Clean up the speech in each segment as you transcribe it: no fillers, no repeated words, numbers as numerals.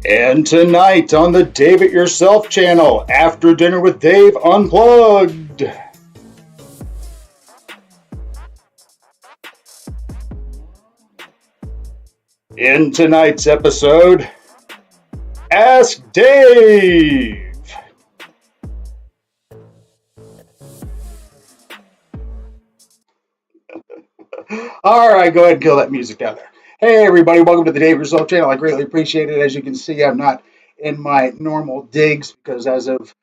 And tonight on the Dave It Yourself channel, After Dinner with Dave Unplugged. In tonight's episode, Ask Dave. All right, go ahead and kill that music down there. Hey, everybody, welcome to the Dave It Yourself channel. I greatly appreciate it. As you can see, I'm not in my normal digs because as of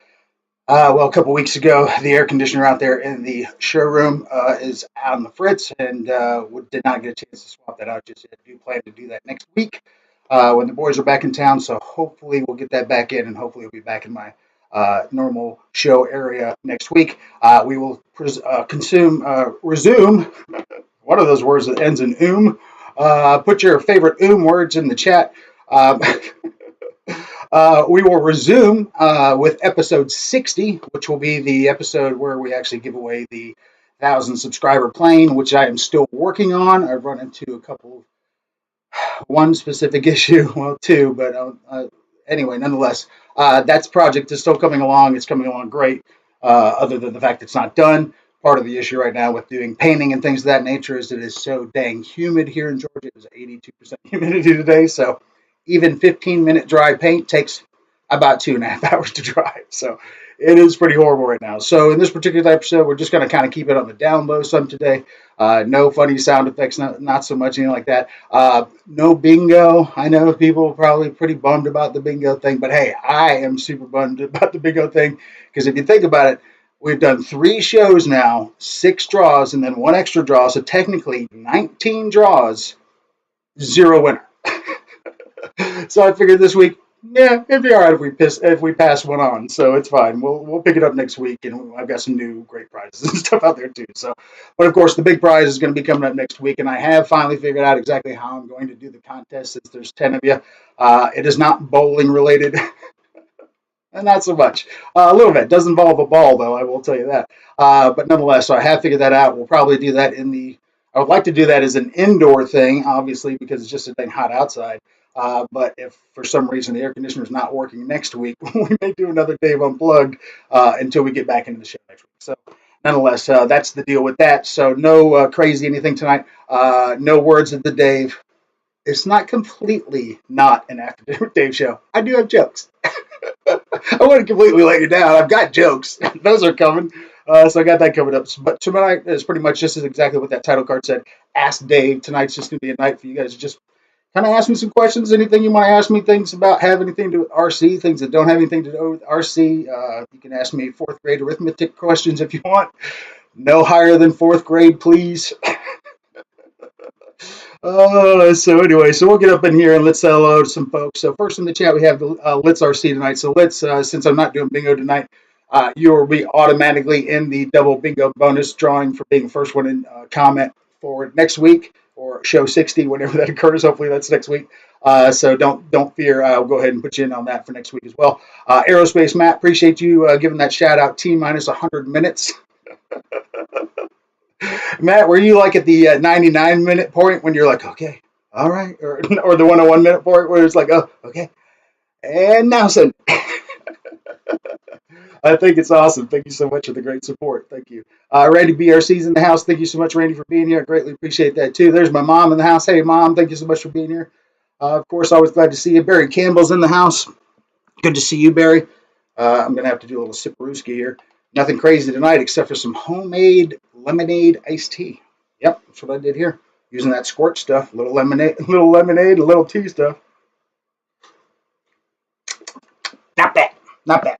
a couple weeks ago, the air conditioner out there in the showroom is on the fritz, and did not get a chance to swap that out just yet. I do plan to do that next week when the boys are back in town, so hopefully we'll get that back in, and hopefully we'll be back in my normal show area next week. We will resume one of those words that ends in put your favorite words in the chat. We will resume with episode 60, which will be the episode where we actually give away the 1,000 subscriber plane, which I am still working on. I've run into one specific issue, well, two, but anyway, nonetheless, that project is still coming along. It's coming along great, other than the fact it's not done. Part of the issue right now with doing painting and things of that nature is it is so dang humid here in Georgia. It was 82% humidity today, so even 15-minute dry paint takes about 2.5 hours to dry. So it is pretty horrible right now. So in this particular episode, we're just going to kind of keep it on the down low some today. No funny sound effects, not so much anything like that. No bingo. I know people are probably pretty bummed about the bingo thing, but hey, I am super bummed about the bingo thing because if you think about it, we've done 3 shows now, 6 draws, and then 1 extra draw. So technically 19 draws, 0 winner. So I figured this week, yeah, it'd be all right if we pass one on. So it's fine. We'll pick it up next week, and I've got some new great prizes and stuff out there too. So, but of course, the big prize is going to be coming up next week, and I have finally figured out exactly how I'm going to do the contest. Since there's 10 of you, it is not bowling related. And not so much. A little bit. Does involve a ball, though, I will tell you that. But nonetheless, so I have figured that out. We'll probably do that I would like to do that as an indoor thing, obviously, because it's just a dang hot outside. But if for some reason the air conditioner is not working next week, we may do another Dave Unplugged until we get back into the show next week. So nonetheless, that's the deal with that. So no crazy anything tonight. No words of the Dave. It's not completely not an After Dinner with Dave show. I do have jokes. I wouldn't completely let you down. I've got jokes. Those are coming. So I got that coming up. But tonight is pretty much just exactly what that title card said. Ask Dave. Tonight's just going to be a night for you guys to just kind of ask me some questions. Anything you want to ask me, things about have anything to do with RC, things that don't have anything to do with RC. You can ask me 4th grade arithmetic questions if you want. No higher than 4th grade, please. So anyway, so we'll get up in here and let's say hello to some folks. So first in the chat, we have LilSki RC tonight. So let's, since I'm not doing bingo tonight, you will be automatically in the double bingo bonus drawing for being the first one in comment for next week or show 60, whenever that occurs. Hopefully that's next week. So don't fear. I'll go ahead and put you in on that for next week as well. Aerospace Matt, appreciate you giving that shout out. T-minus 100 minutes. Matt, were you like at the 99-minute point when you're like, okay, all right, or the 101-minute point where it's like, oh, okay, and now send. I think it's awesome. Thank you so much for the great support. Thank you. Randy BRC's in the house. Thank you so much, Randy, for being here. I greatly appreciate that too. There's my mom in the house. Hey, Mom, thank you so much for being here. Of course, always glad to see you. Barry Campbell's in the house. Good to see you, Barry. I'm going to have to do a little sipperooski here. Nothing crazy tonight except for some homemade lemonade iced tea. Yep, that's what I did here. Using that squirt stuff, a little lemonade, a little tea stuff. Not bad, not bad.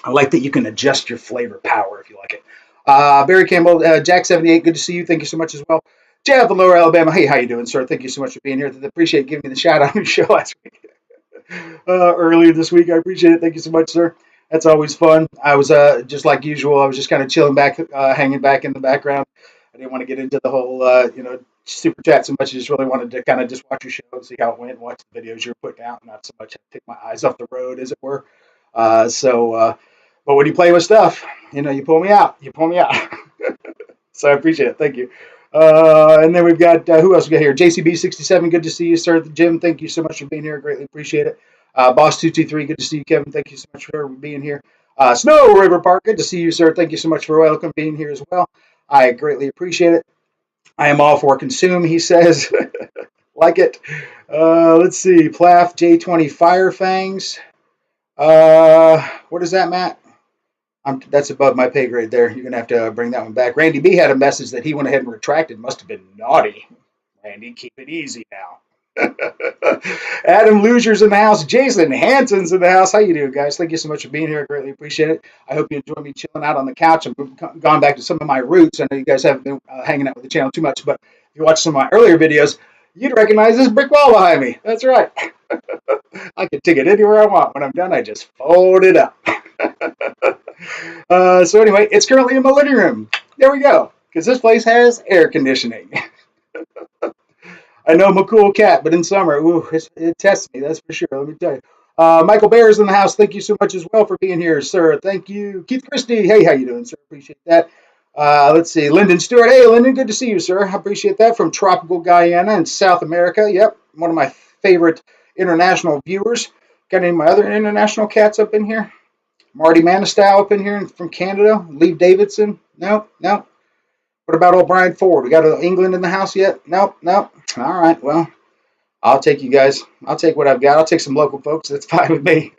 I like that you can adjust your flavor power if you like it. Barry Campbell, Jack78, good to see you. Thank you so much as well. Jeff in Lower Alabama, hey, how you doing, sir? Thank you so much for being here. I appreciate giving me the shout out on your show last week. Earlier this week, I appreciate it. Thank you so much, sir. That's always fun. I was just like usual. I was just kind of chilling back, hanging back in the background. I didn't want to get into the whole, super chat so much. I just really wanted to kind of just watch your show and see how it went, and watch the videos you're putting out, not so much take my eyes off the road, as it were. But when you play with stuff, you know, you pull me out. You pull me out. So I appreciate it. Thank you. And then we've got, who else we got here? JCB67, good to see you, sir. Jim, thank you so much for being here. Greatly appreciate it. Boss223, good to see you. Kevin, thank you so much for being here. Snow River Park, good to see you, sir. Thank you so much for welcome being here as well. I greatly appreciate it. I am all for consume, he says. Like it. Let's see. Plath J20 Fire Fangs. What is that, Matt? That's above my pay grade there. You're going to have to bring that one back. Randy B had a message that he went ahead and retracted. Must have been naughty. Randy, keep it easy now. Adam Loser's in the house. Jason Hanson's in the house. How you doing, guys? Thank you so much for being here. I greatly appreciate it. I hope you enjoy me chilling out on the couch. I've gone back to some of my roots. I know you guys haven't been hanging out with the channel too much, but if you watch some of my earlier videos, you'd recognize this brick wall behind me. That's right. I can take it anywhere I want. When I'm done, I just fold it up. So anyway, it's currently in my living room. There we go. Because this place has air conditioning. I know I'm a cool cat, but in summer, ooh, it tests me, that's for sure. Let me tell you. Michael Bear's in the house. Thank you so much as well for being here, sir. Thank you. Keith Christie. Hey, how you doing, sir? Appreciate that. Let's see. Lyndon Stewart. Hey, Lyndon, good to see you, sir. I appreciate that. From tropical Guyana in South America. Yep, one of my favorite international viewers. Got any of my other international cats up in here? Marty Manistow up in here from Canada. Lee Davidson. No. What about old Brian Ford? We got England in the house yet? Nope. All right, well, I'll take you guys. I'll take what I've got. I'll take some local folks. That's fine with me.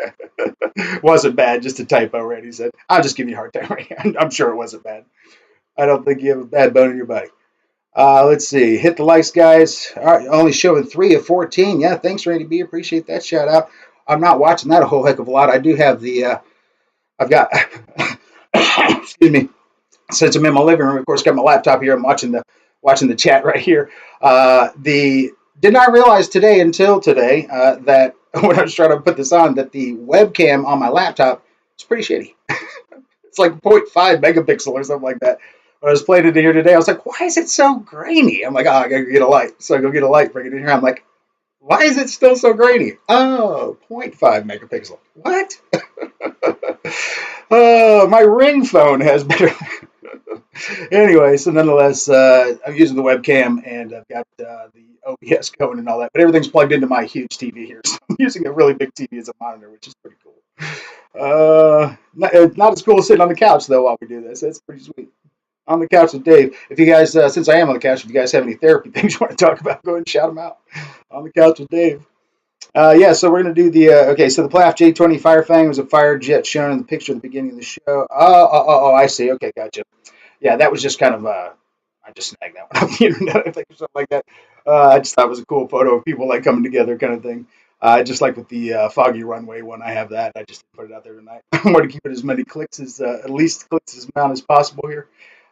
Wasn't bad, just a typo, Randy said. I'll just give you a hard time, Randy. I'm sure it wasn't bad. I don't think you have a bad bone in your body. Let's see. Hit the likes, guys. All right, only showing 3 of 14. Yeah, thanks, Randy B. Appreciate that shout out. I'm not watching that a whole heck of a lot. I do have the, I've got, excuse me. Since I'm in my living room, of course, got my laptop here. I'm watching the chat right here. Did not realize until today that when I was trying to put this on, that the webcam on my laptop is pretty shitty. It's like 0.5 megapixel or something like that. When I was playing it here today, I was like, why is it so grainy? I'm like, I gotta get a light. So I go get a light, bring it in here. I'm like, why is it still so grainy? Oh, 0.5 megapixel. What? My Ring phone has better. Anyway, so nonetheless, I'm using the webcam and I've got the OBS going and all that, but everything's plugged into my huge TV here. So I'm using a really big TV as a monitor, which is pretty cool. Not as cool as sitting on the couch though while we do this. That's pretty sweet. On the couch with Dave. If you guys, since I am on the couch, if you guys have any therapy things you want to talk about, go ahead and shout them out. On the couch with Dave. Yeah, so we're going to do the, okay, so the Plath J20 Firefang was a fire jet shown in the picture at the beginning of the show. Oh, I see. Okay, gotcha. Yeah, that was just kind of, I just snagged that one off the internet, I think, or something like that. I just thought it was a cool photo of people like coming together kind of thing. Just like with the Foggy Runway one, I have that. I just put it out there tonight. I want to keep it as many clicks as, at least clicks as amount as possible here.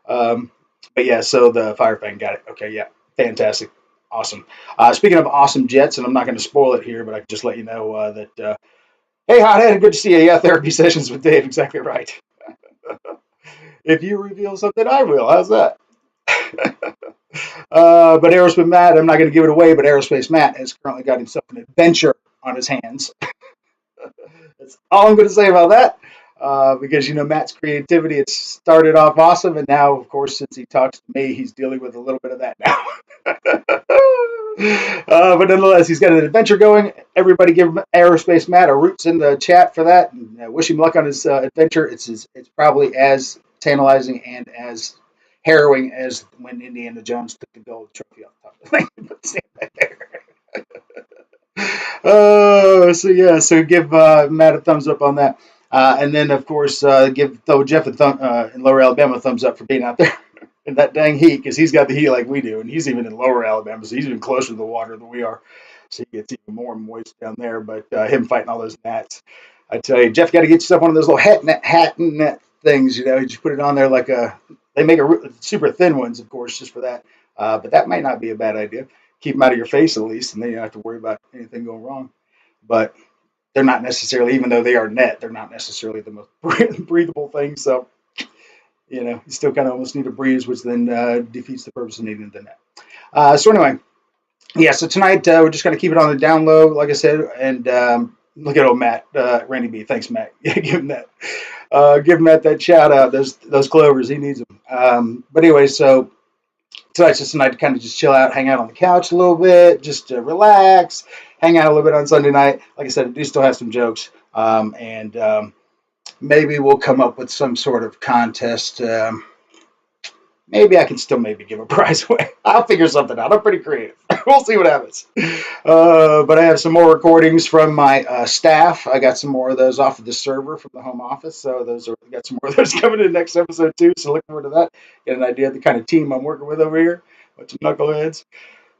But yeah, so the Firefang got it. Okay, yeah, fantastic. Awesome. Speaking of awesome jets, and I'm not going to spoil it here, but I can just let you know that, hey, Hothead, good to see you. Yeah, therapy sessions with Dave, exactly right. If you reveal something, I will. How's that? But Aerospace Matt, I'm not going to give it away, but Aerospace Matt has currently got himself an adventure on his hands. That's all I'm going to say about that. Because, you know, Matt's creativity, it started off awesome, and now, of course, since he talks to me, he's dealing with a little bit of that now. But nonetheless, he's got an adventure going. Everybody give Aerospace Matt a roots in the chat for that, and wish him luck on his adventure. It's probably as tantalizing and as harrowing as when Indiana Jones took the gold trophy off the top of the thing. So yeah, so give Matt a thumbs up on that. And then, of course, throw Jeff in Lower Alabama a thumbs up for being out there in that dang heat, because he's got the heat like we do, and he's even in Lower Alabama, so he's even closer to the water than we are. So he gets even more moist down there. But him fighting all those gnats, I tell you, Jeff, got to get yourself one of those little hat and net things. You know, you just put it on there like they make super thin ones, of course, just for that. But that might not be a bad idea. Keep them out of your face at least, and then you don't have to worry about anything going wrong. But they're not necessarily, even though they are net, they're not necessarily the most breathable thing. So, you know, you still kind of almost need a breeze, which then defeats the purpose of needing the net. So anyway, yeah. So tonight we're just going to keep it on the down low, like I said, and look at old Matt, Randy B. Thanks, Matt. Yeah, give Matt that shout out. Those clovers, he needs them. But anyway, so tonight's just a night to kind of just chill out, hang out on the couch a little bit, just to relax, hang out a little bit on Sunday night. Like I said, I do still have some jokes, and maybe we'll come up with some sort of contest. Maybe I can still maybe give a prize away. I'll figure something out. I'm pretty creative. We'll see what happens. But I have some more recordings from my staff. I got some more of those off of the server from the home office. So got some more of those coming in next episode too. So look forward to that. Get an idea of the kind of team I'm working with over here. Bunch of knuckleheads.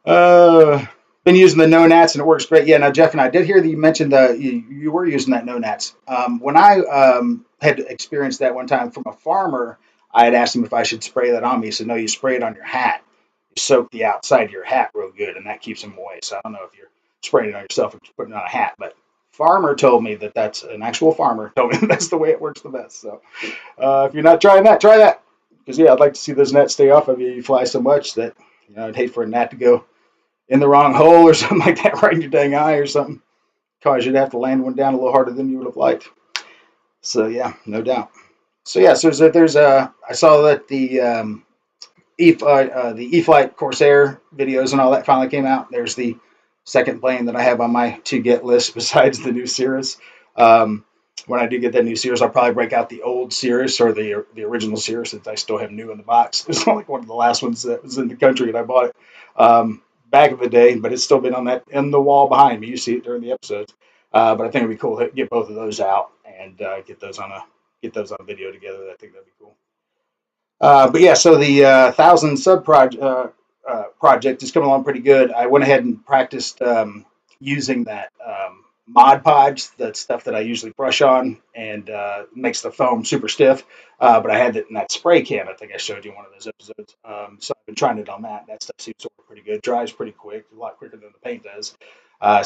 Uh, Been using the no nats and it works great. Yeah, now Jeff and I did hear that you mentioned you were using that no nats. When I had experienced that one time from a farmer, I had asked him if I should spray that on me. He said, no, you spray it on your hat. You soak the outside of your hat real good, and that keeps them away. So I don't know if you're spraying it on yourself or putting it on a hat, but farmer told me that that's an actual farmer told me that's the way it works the best. So if you're not trying that, try that. Because yeah, I'd like to see those nets stay off of you. You fly so much that I'd hate for a gnat to go in the wrong hole or something like that, right in your dang eye or something. Cause you to have to land one down a little harder than you would have liked. So yeah, no doubt. So yeah, so I saw that the E-Flight Corsair videos and all that finally came out. There's the second plane that I have on my to get list besides the new Cirrus. When I do get that new Cirrus, I'll probably break out the old Cirrus or the original Cirrus that I still have new in the box. It's not like one of the last ones that was in the country and I bought it back in the day, but it's still been on that in the wall behind me. You see it during the episodes. But I think it'd be cool to get both of those out and get those on video together. I think that'd be cool. But yeah, so the 1,000 sub project is coming along pretty good. I went ahead and practiced using that Mod Podge, that stuff that I usually brush on and makes the foam super stiff. But I had it in that spray can. I think I showed you in one of those episodes. So I've been trying it on that. That stuff seems to work pretty good. Dries pretty quick, a lot quicker than the paint does.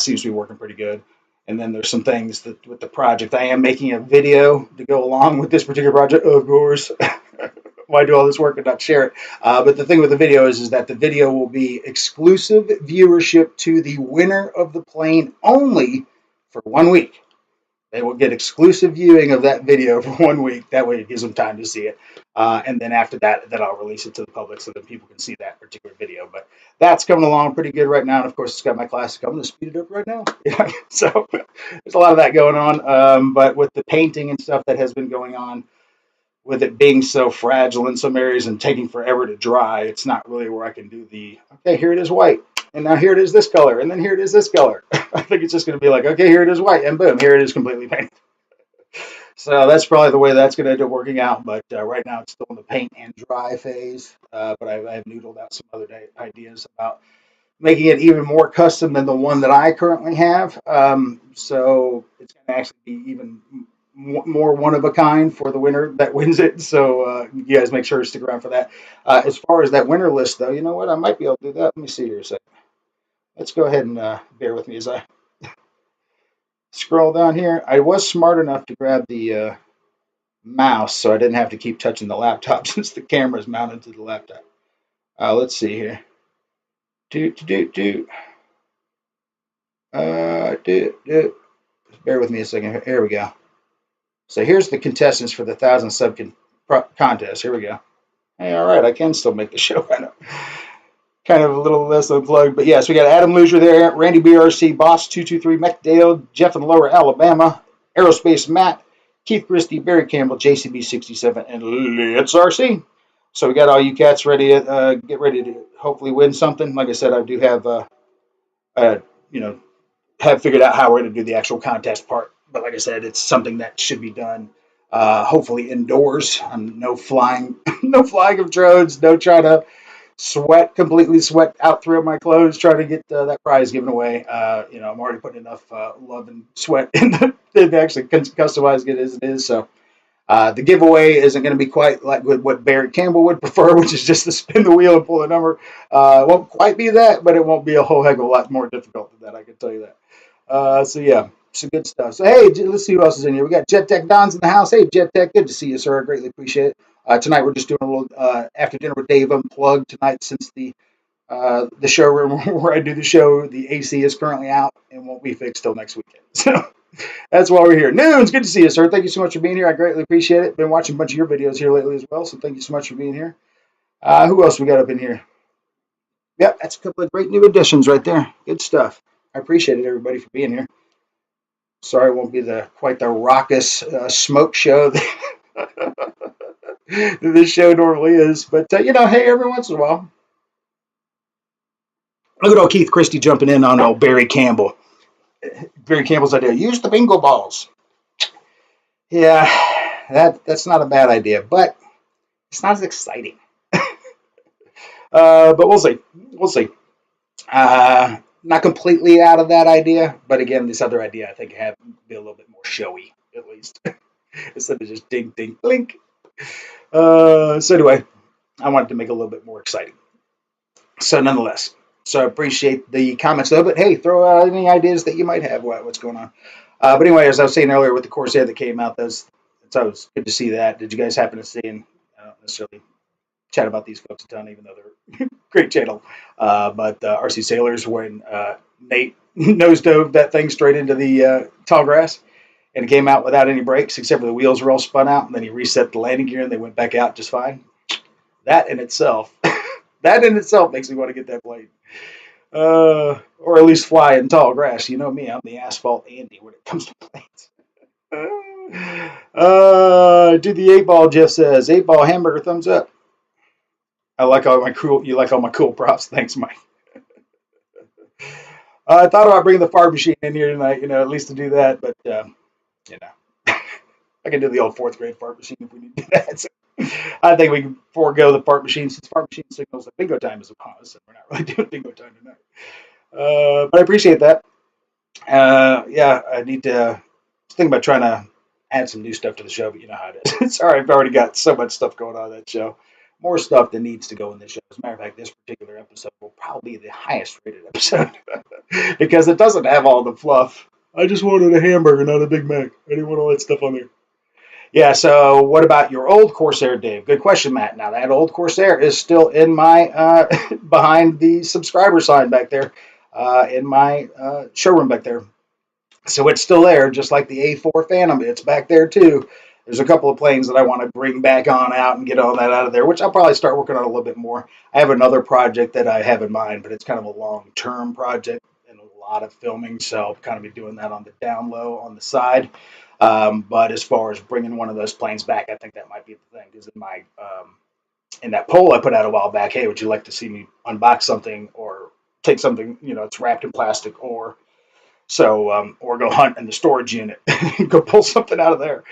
Seems to be working pretty good. And then there's some things that with the project, I am making a video to go along with this particular project, of course. Why do all this work and not share it? But the thing with the video is that the video will be exclusive viewership to the winner of the plane only for 1 week. They will get exclusive viewing of that video for 1 week. That way it gives them time to see it. And then after that, then I'll release it to the public so that people can see that particular video. But that's coming along pretty good right now. And of course, it's got my classic. I'm going to speed it up right now. So there's a lot of that going on. But with the painting and stuff that has been going on, with it being so fragile in some areas and taking forever to dry, it's not really where I can do okay, here it is white. And now here it is this color. And then here it is this color. I think it's just going to be like, okay, here it is white. And boom, here it is completely painted. So that's probably the way that's going to end up working out. But right now it's still in the paint and dry phase. But I've noodled out some other ideas about making it even more custom than the one that I currently have. So it's going to actually be even more one of a kind for the winner that wins it. So you guys make sure to stick around for that. As far as that winner list, though, you know what? I might be able to do that. Let me see here a second. Let's go ahead and bear with me as I scroll down here. I was smart enough to grab the mouse so I didn't have to keep touching the laptop since the camera is mounted to the laptop. Let's see here. Bear with me a second. Here we go. So here's the contestants for the 1,000 sub contest. Here we go. Hey, all right, I can still make the show. I know. Kind of a little less unplugged, but yes, we got Adam Luzier there, Randy BRC, Boss 223, McDale, Jeff in Lower Alabama, Aerospace Matt, Keith Christie, Barry Campbell, JCB 67, and LilSki RC. So we got all you cats ready to get ready to hopefully win something. Like I said, I do have have figured out how we're going to do the actual contest part. But like I said, it's something that should be done hopefully indoors. No flying, no flying of drones. No trying to completely sweat out through my clothes trying to get that prize given away. I'm already putting enough love and sweat into actually customizing it as it is. So the giveaway isn't going to be quite like what Barry Campbell would prefer, which is just to spin the wheel and pull a number. It won't quite be that, but it won't be a whole heck of a lot more difficult than that. I can tell you that. So yeah, some good stuff. So hey, let's see who else is in here. We got Jet Tech Don's in the house. Hey, Jet Tech, good to see you, sir. I greatly appreciate it. Tonight we're just doing a little after dinner with Dave Unplugged tonight since the The showroom where I do the show, the AC is currently out and won't be fixed till next weekend. So that's why we're here. Noons, good to see you, sir. Thank you so much for being here. I greatly appreciate it. Been watching a bunch of your videos here lately as well, so thank you so much for being here. Who else we got up in here? Yep, that's a couple of great new additions right there. Good stuff. I appreciate it, everybody, for being here. Sorry, it won't be quite the raucous smoke show that this show normally is, but hey, every once in a while. Look at old Keith Christie jumping in on old Barry Campbell. Barry Campbell's idea: use the bingo balls. Yeah, that's not a bad idea, but it's not as exciting. But we'll see. We'll see. Not completely out of that idea, but again, this other idea I think have be a little bit more showy, at least, instead of just ding, ding, blink. So anyway, I wanted to make it a little bit more exciting. So nonetheless, so I appreciate the comments though. But hey, throw out any ideas that you might have. What's going on? But anyway, as I was saying earlier with the Corsair that came out, it's always good to see that. Did you guys happen to see? And I don't necessarily chat about these folks a ton, even though they're great channel. But RC Sailors, when Nate nose dove that thing straight into the tall grass, and it came out without any brakes, except for the wheels were all spun out, and then he reset the landing gear, and they went back out just fine. That in itself, makes me want to get that plane. Or at least fly in tall grass. You know me, I'm the asphalt Andy when it comes to planes. Do the 8-ball, Jeff says. 8-ball hamburger, thumbs up. I like all my cool. You like all my cool props. Thanks, Mike. I thought about bringing the fart machine in here tonight, at least to do that, but I can do the old 4th grade fart machine if we need to do that. So I think we can forego the fart machine since fart machine signals that bingo time is upon us, and we're not really doing bingo time tonight. But I appreciate that. I need to think about trying to add some new stuff to the show, but you know how it is. Sorry, I've already got so much stuff going on in that show. More stuff that needs to go in this show. As a matter of fact, this particular episode will probably be the highest rated episode because it doesn't have all the fluff. I just wanted a hamburger, not a Big Mac. I didn't want all that stuff on there. Yeah, so what about your old Corsair, Dave? Good question, Matt. Now, that old Corsair is still in my, behind the subscriber sign back there, in my showroom back there. So it's still there, just like the A4 Phantom. It's back there, too. There's a couple of planes that I want to bring back on out and get all that out of there, which I'll probably start working on a little bit more. I have another project that I have in mind, but it's kind of a long-term project and a lot of filming, so I'll kind of be doing that on the down low on the side. But as far as bringing one of those planes back, I think that might be the thing. Because in that poll I put out a while back, hey, would you like to see me unbox something or take something, it's wrapped in plastic, or go hunt in the storage unit and go pull something out of there.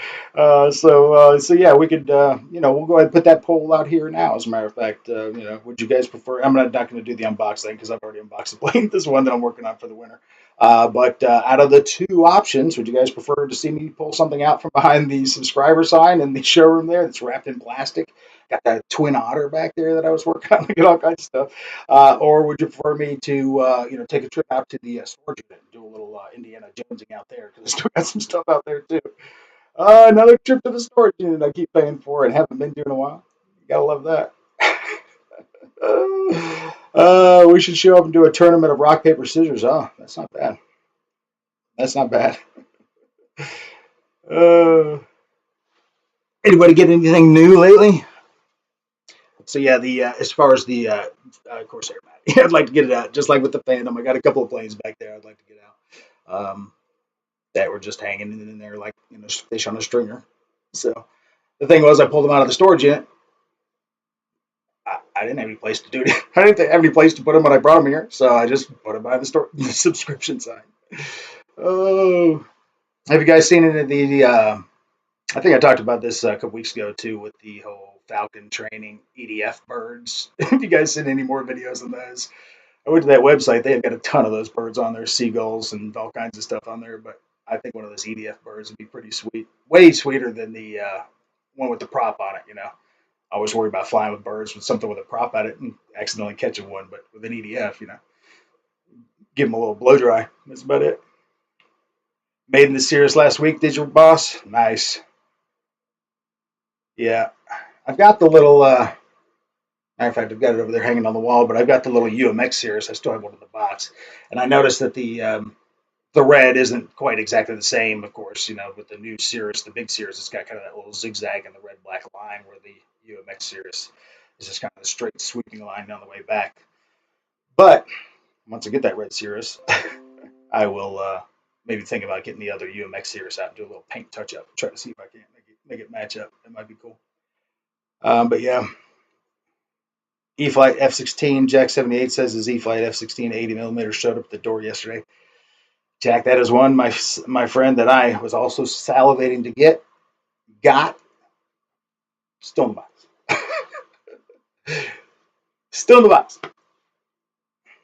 So yeah, we could, we'll go ahead and put that poll out here now. As a matter of fact, would you guys prefer? I'm not going to do the unbox thing because I've already unboxed the plane. This is one that I'm working on for the winter. But out of the two options, would you guys prefer to see me pull something out from behind the subscriber sign in the showroom there that's wrapped in plastic? Got that twin otter back there that I was working on, all kinds of stuff. Or would you prefer me to, take a trip out to the storage unit and do a little Indiana Jonesing out there? Because I still got some stuff out there too. Another trip to the storage unit I keep paying for and haven't been to in a while. You gotta love that. We should show up and do a tournament of rock, paper, scissors. Oh, that's not bad. That's not bad. Anybody get anything new lately? So yeah, the as far as the Corsair, Matt, I'd like to get it out, just like with the Phantom. I got a couple of planes back there I'd like to get out that were just hanging in there like fish on a stringer. So the thing was, I pulled them out of the storage unit. I didn't have any place to do it. I didn't have any place to put them when I brought them here, so I just put them by the subscription sign. Oh, have you guys seen any of the? I think I talked about this a couple weeks ago too, with the whole Falcon training EDF birds. Have you guys seen any more videos of those? I went to that website. They've got a ton of those birds on there, seagulls and all kinds of stuff on there. But I think one of those EDF birds would be pretty sweet, way sweeter than the one with the prop on it. I always worry about flying with birds with something with a prop on it and accidentally catching one. But with an EDF, give them a little blow dry. That's about it. Made in the series last week, did your boss? Nice. Yeah, I've got the little Matter of fact, I've got it over there hanging on the wall, but I've got the little UMX series. I still have one in the box, and I noticed that the red isn't quite exactly the same. Of course, with the new series, the big series, it's got kind of that little zigzag and the red black line, where the UMX series is just kind of the straight sweeping line down the way back. But once I get that red series, I will maybe think about getting the other UMX series out and do a little paint touch up, try to see if I can make it match up. It might be cool. But yeah, E-Flight F-16, Jack 78 says his E-Flight F-16 80mm showed up at the door yesterday. Jack, that is one my friend that I was also salivating to get, got, still in the box. Still in the box.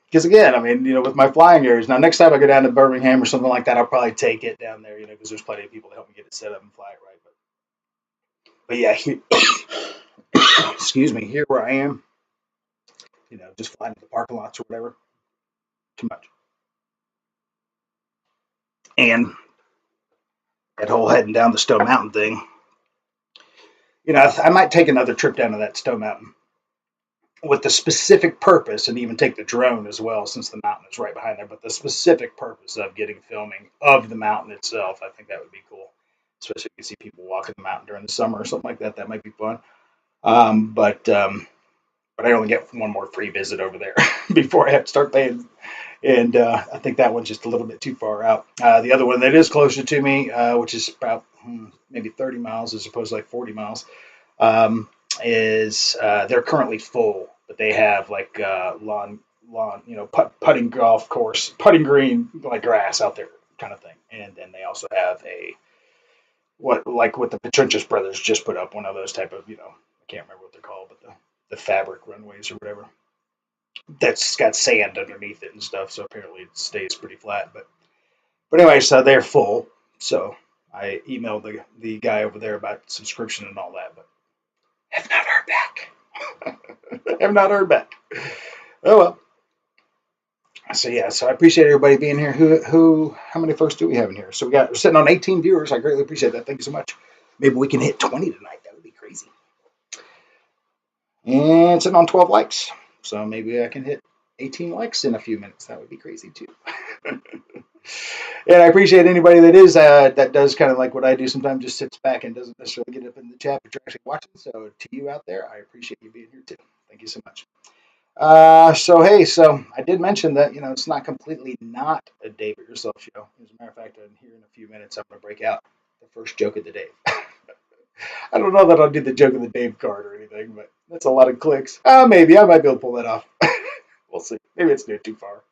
Because again, I mean, with my flying areas, now next time I go down to Birmingham or something like that, I'll probably take it down there, because there's plenty of people to help me get it set up and fly it right. But yeah, excuse me, here where I am, just flying to the parking lots or whatever, too much. And that whole heading down the Stone Mountain thing, I might take another trip down to that Stone Mountain with the specific purpose, and even take the drone as well, since the mountain is right behind there, but the specific purpose of getting filming of the mountain itself. I think that would be cool, especially if you see people walking the mountain during the summer or something like that. That might be fun. But I only get one more free visit over there before I have to start paying. And I think that one's just a little bit too far out. The other one that is closer to me, which is about maybe 30 miles as opposed to like 40 miles, is they're currently full, but they have like lawn, putting golf course, putting green, like grass out there kind of thing. And then they also have what the Petruchis brothers just put up, one of those type of, I can't remember what they're called, but the fabric runways or whatever. That's got sand underneath it and stuff, so apparently it stays pretty flat. But anyway, so they're full. So I emailed the guy over there about subscription and all that, but have not heard back. Have not heard back. Oh well. So yeah, so I appreciate everybody being here. How many folks do we have in here? So we're sitting on 18 viewers. I greatly appreciate that. Thank you so much. Maybe we can hit 20 tonight. That would be crazy. And sitting on 12 likes. So maybe I can hit 18 likes in a few minutes. That would be crazy too. And I appreciate anybody that does kind of like what I do sometimes, just sits back and doesn't necessarily get up in the chat, but you're actually watching. So to you out there, I appreciate you being here too. Thank you so much. So I did mention that, it's not completely not a Dave It Yourself show. As a matter of fact, here in a few minutes, I'm going to break out the first joke of the day. I don't know that I'll do the joke of the Dave card or anything, but that's a lot of clicks. Maybe I might be able to pull that off. We'll see. Maybe it's near too far.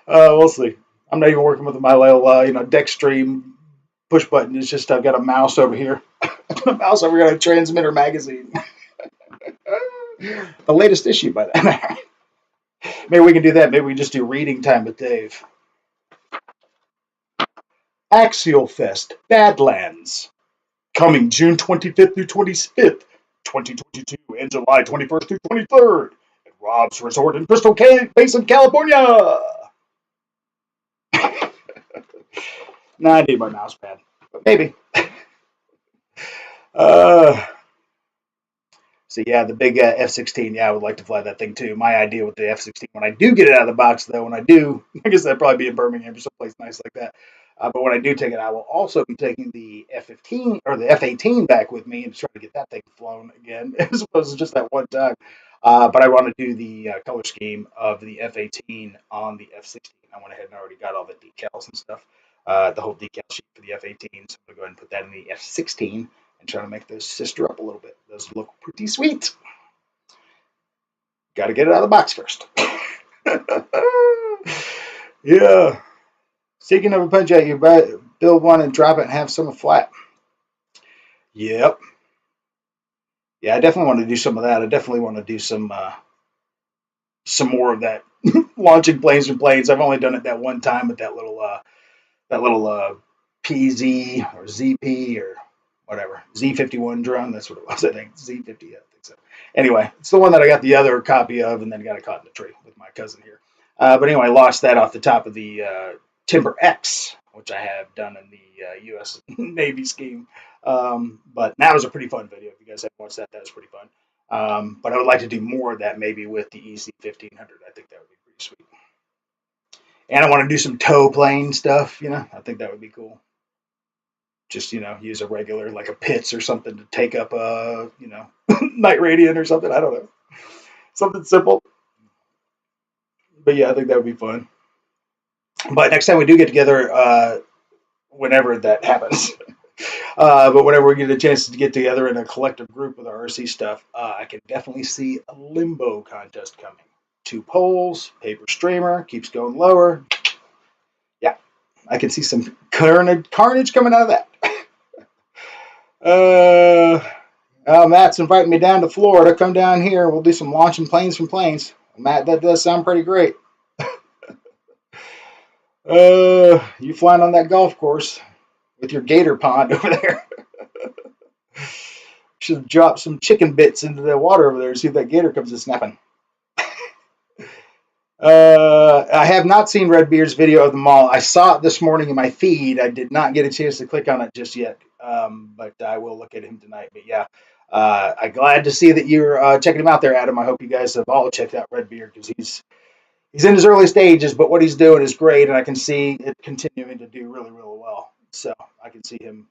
We'll see. I'm not even working with my little, deck stream push button. It's just I've got a mouse over here. A mouse over here on a Transmitter magazine. The latest issue, by that. Maybe we can do that. Maybe we just do reading time with Dave. Axial Fest Badlands. Coming June 25th through 25th, 2022, and July 21st through 23rd at Rob's Resort in Crystal Basin, California. Nah, I need my mouse pad, but maybe. So yeah, the big F-16. Yeah, I would like to fly that thing too. My idea with the F-16, when I do get it out of the box, though, I guess that'd probably be in Birmingham or someplace nice like that. But when I do take it, I will also be taking the F-15 or the F-18 back with me and try to get that thing flown again, as opposed to just that one time. But I want to do the color scheme of the F-18 on the F-16. I went ahead and already got all the decals and stuff, the whole decal sheet for the F-18. So I'm going to go ahead and put that in the F-16 and try to make those sister up a little bit. Those look pretty sweet. Got to get it out of the box first. Yeah. Speaking of a punch out, you build one and drop it and have some flat. Yep. Yeah, I definitely want to do some of that. I definitely want to do some more of that launching planes and planes. I've only done it that one time with that little PZ or ZP or whatever, Z51 drone. That's what it was, I think. Z50, I think so. Anyway, it's the one that I got the other copy of and then got it caught in the tree with my cousin here. But anyway, I lost that off the top of the Timber X, which I have done in the U.S. Navy scheme. But that was a pretty fun video. If you guys haven't watched that, that was pretty fun. But I would like to do more of that maybe with the EC 1500. I think that would be pretty sweet. And I want to do some tow plane stuff. I think that would be cool. Just use a regular like a Pitts or something to take up a night radiant or something. I don't know, something simple. But yeah, I think that would be fun. But next time we do get together, whenever that happens, but whenever we get a chance to get together in a collective group with our RC stuff, I can definitely see a limbo contest coming. 2 poles, paper streamer, keeps going lower. Yeah, I can see some carnage coming out of that. Matt's inviting me down to Florida. Come down here. We'll do some launching planes from planes. Matt, that does sound pretty great. You flying on that golf course with your gator pond over there. Should drop some chicken bits into the water over there and see if that gator comes a snapping. I have not seen Redbeard's video of the mall. I saw it this morning in my feed. I did not get a chance to click on it just yet, but I will look at him tonight. But yeah, I'm glad to see that you're checking him out there, Adam. I hope you guys have all checked out Redbeard because he's in his early stages, but what he's doing is great, and I can see it continuing to do really, really well. So I can see him,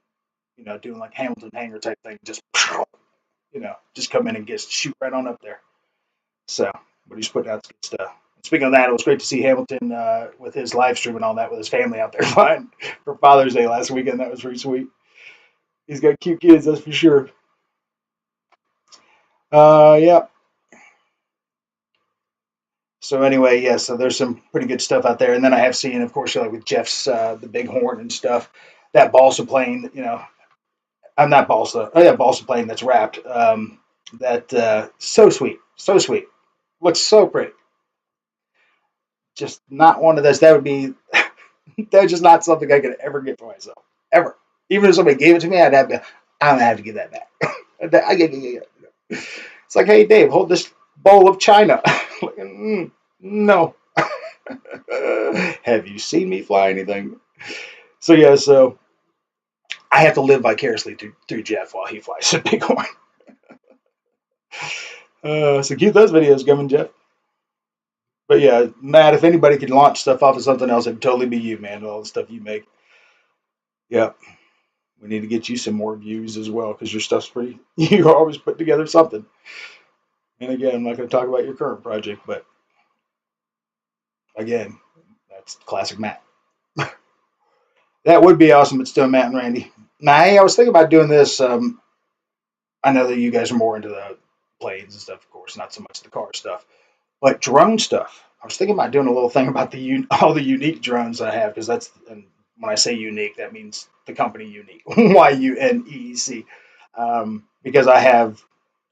doing like Hamilton Hanger type thing, just come in and shoot right on up there. So, but he's putting out some good stuff. Speaking of that, it was great to see Hamilton with his live stream and all that with his family out there flying for Father's Day last weekend. That was pretty sweet. He's got cute kids, that's for sure. Yeah. So anyway, yeah, so there's some pretty good stuff out there. And then I have seen, of course, like with Jeff's the Bighorn and stuff, that balsa plane, I'm not balsa. Oh yeah, balsa plane that's wrapped. That so sweet, so sweet. Looks so pretty. Just not one of those. That would be that's just not something I could ever get for myself. Ever. Even if somebody gave it to me, I'm gonna have to give that back. It's like, hey Dave, hold this bowl of china. Like, no. Have you seen me fly anything? So yeah, so I have to live vicariously through Jeff while he flies a Bighorn. So keep those videos coming, Jeff. But yeah, Matt, if anybody could launch stuff off of something else, it'd totally be you, man. All the stuff you make. Yeah. We need to get you some more views as well because your stuff's pretty. You always put together something. And again, I'm not going to talk about your current project, but again, that's classic Matt. That would be awesome. It's still Matt and Randy. Now, hey, I was thinking about doing this. I know that you guys are more into the planes and stuff, of course, not so much the car stuff, but drone stuff. I was thinking about doing a little thing about all the unique drones I have because and when I say unique, that means the company Unique, YUNEEC, because I have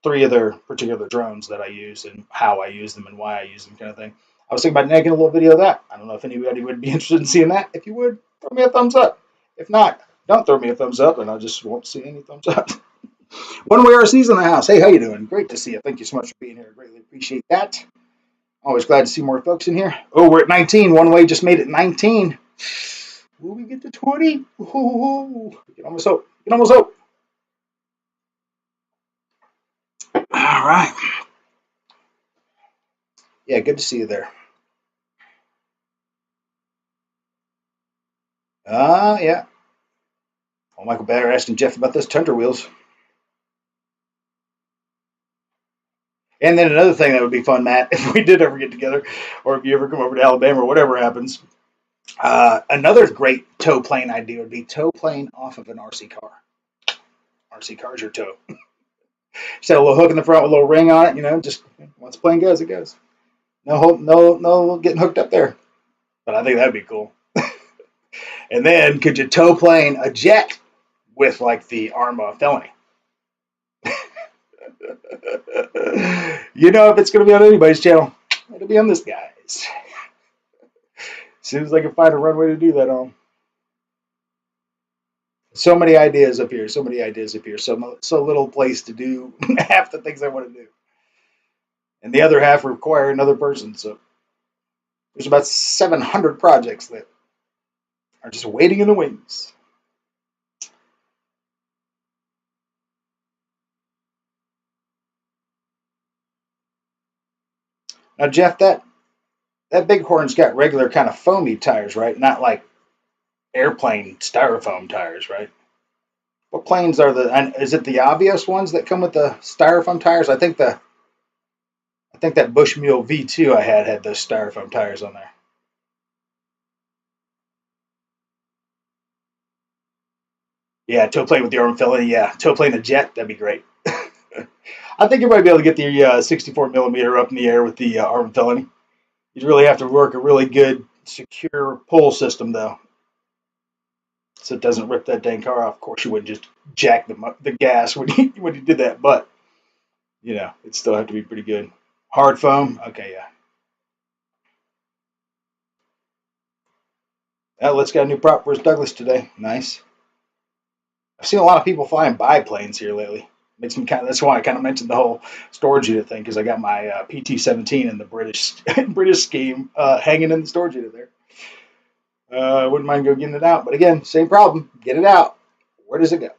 3 other particular drones that I use and how I use them and why I use them, kind of thing. I was thinking about making a little video of that. I don't know if anybody would be interested in seeing that. If you would, throw me a thumbs up. If not, don't throw me a thumbs up, and I just won't see any thumbs up. One Way RC's in the house. Hey, how you doing? Great to see you. Thank you so much for being here. I greatly appreciate that. Always glad to see more folks in here. Oh, we're at 19. One Way just made it 19. Will we get to 20? Ooh, we can almost hope. We can almost hope. All right. Yeah, good to see you there. Yeah. Well, Michael Batter asking Jeff about those Tundra wheels. And then another thing that would be fun, Matt, if we did ever get together, or if you ever come over to Alabama or whatever happens, another great tow plane idea would be tow plane off of an RC car. RC car's your tow. Just have a little hook in the front with a little ring on it, just once the plane goes, it goes. No getting hooked up there. But I think that'd be cool. And then could you tow plane a jet with like the Arma Felony? If it's going to be on anybody's channel, it'll be on this guy's. As soon as I can find a runway to do that on. So many ideas up here. So many ideas up here. So little place to do half the things I want to do. And the other half require another person. So there's about 700 projects that are just waiting in the wings. Now, Jeff, that Bighorn's got regular kind of foamy tires, right? Not like airplane styrofoam tires, right? What planes are is it the obvious ones that come with the styrofoam tires? I think that Bushmule V2 I had those styrofoam tires on there. Yeah, toe plane with the arm filling. Yeah, toe plane a jet. That'd be great. I think you might be able to get the 64 millimeter up in the air with the arm filling. You'd really have to work a really good, secure pull system, though, so it doesn't rip that dang car off. Of course, you wouldn't just jack the gas when you did that, but it'd still have to be pretty good. Hard foam. Okay, yeah. Let's got a new prop for his Douglas today. Nice. I've seen a lot of people flying biplanes here lately. Makes me that's why I kind of mentioned the whole storage unit thing, because I got my PT-17 in the British British scheme hanging in the storage unit there. I wouldn't mind go getting it out, but again, same problem. Get it out. Where does it go?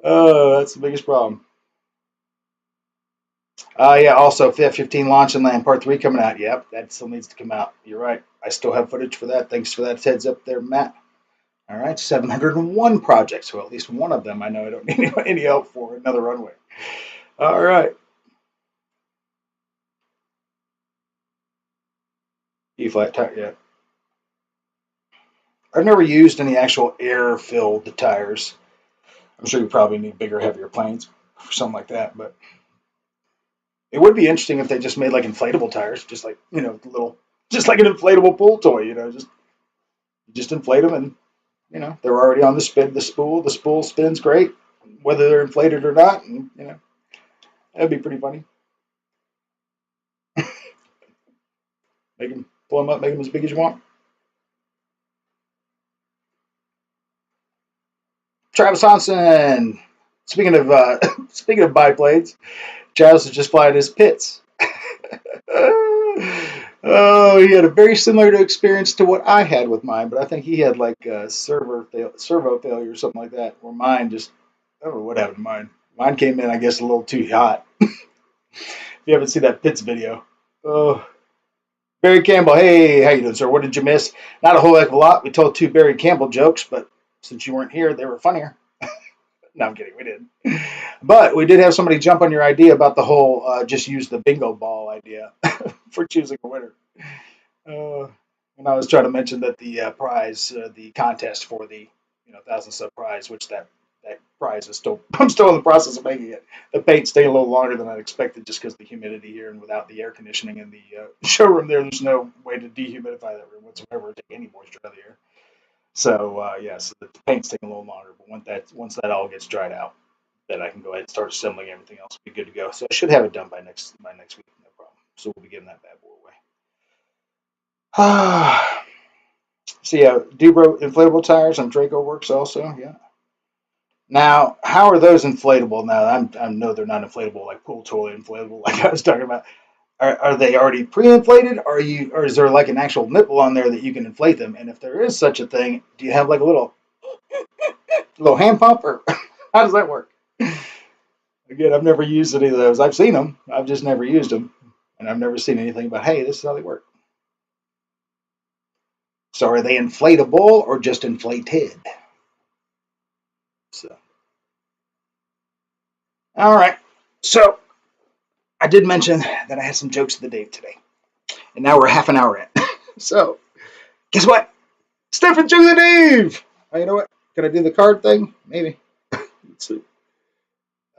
Oh, that's the biggest problem. Yeah, also F-15 Launch and Land Part 3 coming out. Yep, that still needs to come out. You're right. I still have footage for that. Thanks for that heads up there, Matt. All right, 701 projects. Well, at least one of them I know I don't need any help for. Another runway. All right. E-flat tire, yeah. I've never used any actual air-filled tires. I'm sure you probably need bigger, heavier planes for something like that, but it would be interesting if they just made like inflatable tires, just like just like an inflatable pool toy. Just inflate them, and they're already on the spin. The spool spins great, whether they're inflated or not, and that'd be pretty funny. Pull them up, make them as big as you want. Travis Hansen. Speaking of speaking of biplanes, Travis is just flying his pits. Oh, he had a very similar experience to what I had with mine, but I think he had like a servo failure or something like that. Where mine I don't know what happened to mine. Mine came in, I guess, a little too hot. If you haven't seen that pits video, oh, Barry Campbell. Hey, how you doing, sir? What did you miss? Not a whole heck of a lot. We told 2 Barry Campbell jokes, but since you weren't here, they were funnier. No, I'm kidding. We didn't. But we did have somebody jump on your idea about the whole just use the bingo ball idea for choosing a winner. And I was trying to mention that the prize, the contest for the 1,000 sub prize, which that prize is still, I'm still in the process of making it. The paint's staying a little longer than I'd expected just because of the humidity here, and without the air conditioning in the showroom there's no way to dehumidify that room whatsoever or take any moisture out of the air. So so the paint's taking a little longer, but once that all gets dried out, then I can go ahead and start assembling everything else. Be good to go. So I should have it done by next week, no problem. So we'll be giving that bad boy away. So yeah, Dubro inflatable tires on Draco works also. Yeah. Now, how are those inflatable? Now, I know they're not inflatable like pool toy inflatable, like I was talking about. Are they already pre-inflated? Or is there like an actual nipple on there that you can inflate them? And if there is such a thing, do you have like a little hand pump, or how does that work? Again, I've never used any of those. I've seen them. I've just never used them, and I've never seen anything about, hey, this is how they work. So are they inflatable or just inflated? So, all right. So I did mention that I had some jokes of the day today, and now we're half an hour in. So guess what? Stephen Joke of the Dave. Oh, you know what? Can I do the card thing? Maybe. Let's see.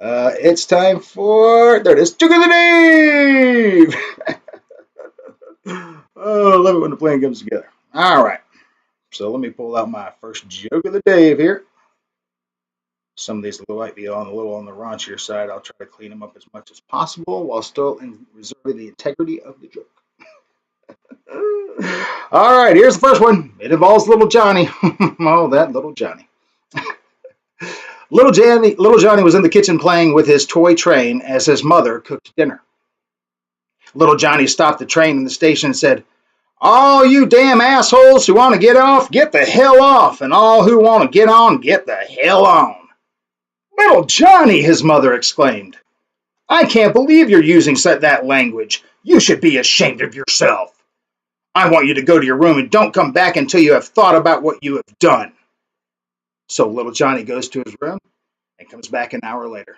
It's time for, there it is, Joke of the Dave. Oh, I love it when the plan comes together. All right. So let me pull out my first joke of the day here. Some of these might be a little on the raunchier side. I'll try to clean them up as much as possible while still reserving the integrity of the joke. All right, here's the first one. It involves little Johnny. Oh, that little Johnny. Little Johnny was in the kitchen playing with his toy train as his mother cooked dinner. Little Johnny stopped the train in the station and said, "All you damn assholes who want to get off, get the hell off, and all who want to get on, get the hell on." "Little Johnny," his mother exclaimed. I can't believe you're using that language. You should be ashamed of yourself. I want you to go to your room and don't come back until you have thought about what you have done. So little Johnny goes to his room and comes back an hour later.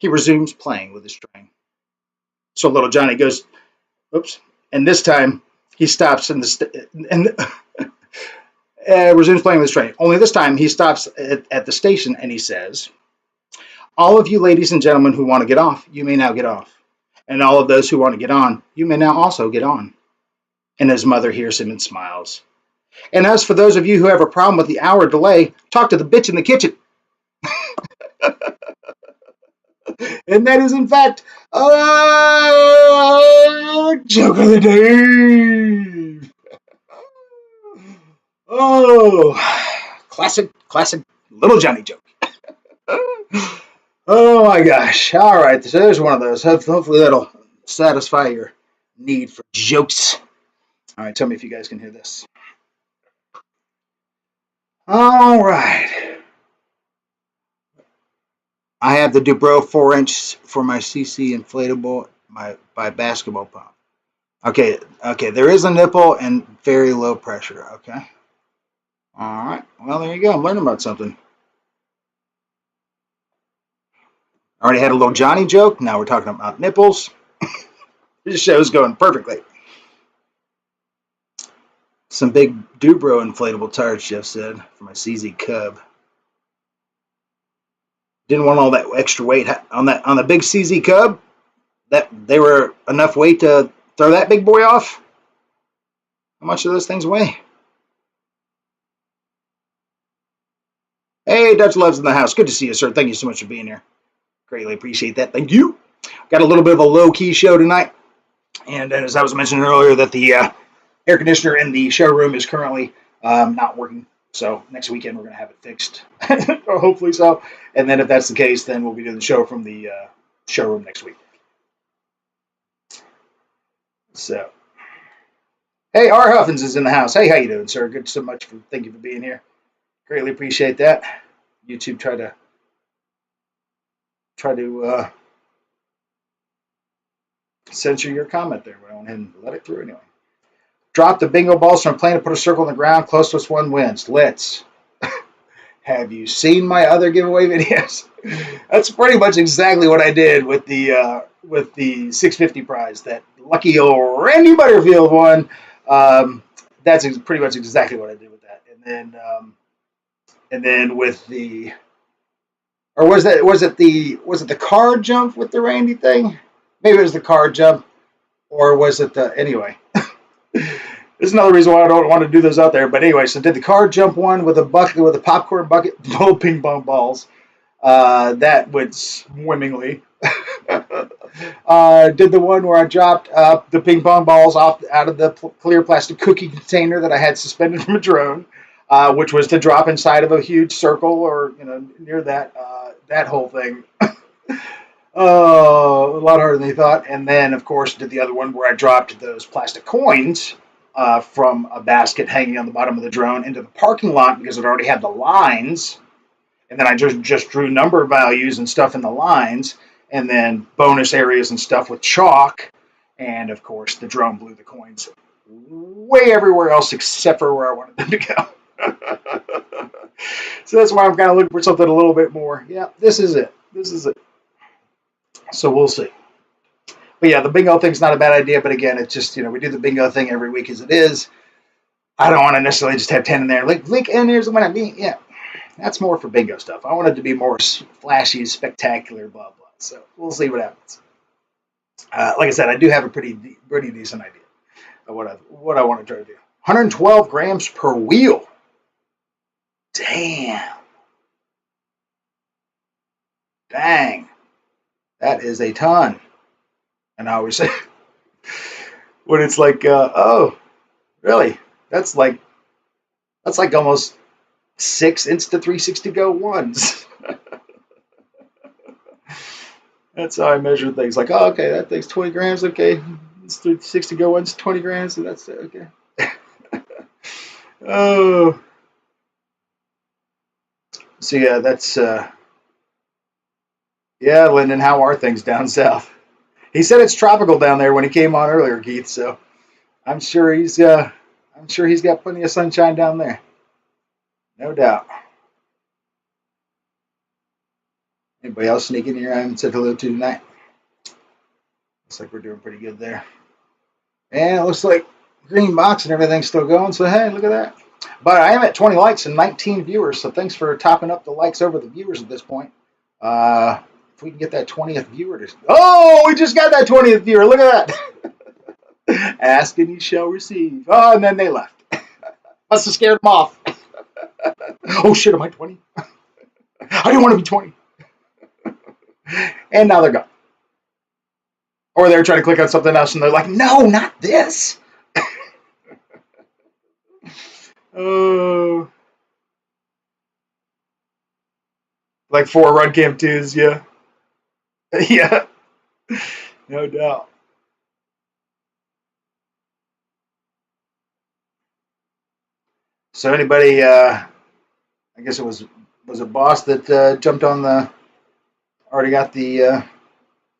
He resumes playing with his train. So little Johnny goes, oops, and this time he stops and resumes playing with his train. Only this time he stops at the station and he says, all of you ladies and gentlemen who want to get off, you may now get off. And all of those who want to get on, you may now also get on. And his mother hears him and smiles. And as for those of you who have a problem with the hour delay, talk to the bitch in the kitchen. And that is, in fact, joke of the day. Oh, classic little Johnny joke. Oh my gosh. All right, so there's one of those. Hopefully that'll satisfy your need for jokes. All right, tell me if you guys can hear this. All right. I have the Dubro 4-inch for my CC inflatable by basketball pump. Okay, there is a nipple and very low pressure, okay? All right, well, there you go. I'm learning about something. I already had a little Johnny joke. Now we're talking about nipples. This show's going perfectly. Some big Dubro inflatable tires, Jeff said, for my CZ Cub. Didn't want all that extra weight on the big CZ Cub. That they were enough weight to throw that big boy off. How much do those things weigh? Hey, Dutch Love's in the house. Good to see you, sir. Thank you so much for being here. Greatly appreciate that. Thank you. Got a little bit of a low-key show tonight. And as I was mentioning earlier, that the air conditioner in the showroom is currently not working. So next weekend we're going to have it fixed. Or hopefully so. And then if that's the case, then we'll be doing the show from the showroom next week. So, hey, R. Huffins is in the house. Hey, how you doing, sir? Good so much. Thank you for being here. Greatly appreciate that. YouTube try to censor your comment there, but I went ahead and let it through anyway. Drop the bingo balls from a plane and put a circle on the ground. Closest one wins. Let's. Have you seen my other giveaway videos? That's pretty much exactly what I did with the 650 prize that lucky old Randy Butterfield won. That's pretty much exactly what I did with that. And then with the, or was it the card jump with the Randy thing? Maybe it was the card jump, or was it the anyway? There's another reason why I don't want to do those out there. But anyway, so did the card jump one with a popcorn bucket full of ping pong balls. That went swimmingly. Did the one where I dropped the ping pong balls out of the clear plastic cookie container that I had suspended from a drone, which was to drop inside of a huge circle or near that whole thing. Oh, a lot harder than they thought. And then, of course, did the other one where I dropped those plastic coins from a basket hanging on the bottom of the drone into the parking lot because it already had the lines. And then I just drew number values and stuff in the lines, and then bonus areas and stuff with chalk. And, of course, the drone blew the coins way everywhere else except for where I wanted them to go. So that's why I'm kind of looking for something a little bit more. Yeah, this is it. So we'll see. But yeah, the bingo thing's not a bad idea. But again, it's just, we do the bingo thing every week as it is. I don't want to necessarily just have 10 in there. Like, and here's the one I mean. Yeah, that's more for bingo stuff. I want it to be more flashy, spectacular, blah, blah. So we'll see what happens. Like I said, I do have a pretty decent idea of what I want to try to do. 112 grams per wheel. Damn. Dang. That is a ton. And I always say, when it's like, oh, really? That's like almost 6 Insta360 Go ones. That's how I measure things. Like, oh, okay, that thing's 20 grams. Okay, it's 360 Go ones, 20 grams. So that's okay. Oh. So yeah, that's Yeah, Lyndon, how are things down south? He said it's tropical down there when he came on earlier, Keith. So I'm sure he's got plenty of sunshine down there, no doubt. Anybody else sneaking here I haven't said hello to tonight? Looks like we're doing pretty good there. And it looks like green box and everything's still going. So hey, look at that. But I am at 20 likes and 19 viewers. So thanks for topping up the likes over the viewers at this point. If we can get that 20th viewer to... Oh, we just got that 20th viewer. Look at that. Ask and you shall receive. Oh, and then they left. Must have scared them off. Oh, shit, am I 20? I didn't want to be 20. And now they're gone. Or they're trying to click on something else and they're like, no, not this. Oh. Like 4 run cam 2s, yeah. Yeah. No doubt. So anybody, I guess it was a boss that jumped on already got the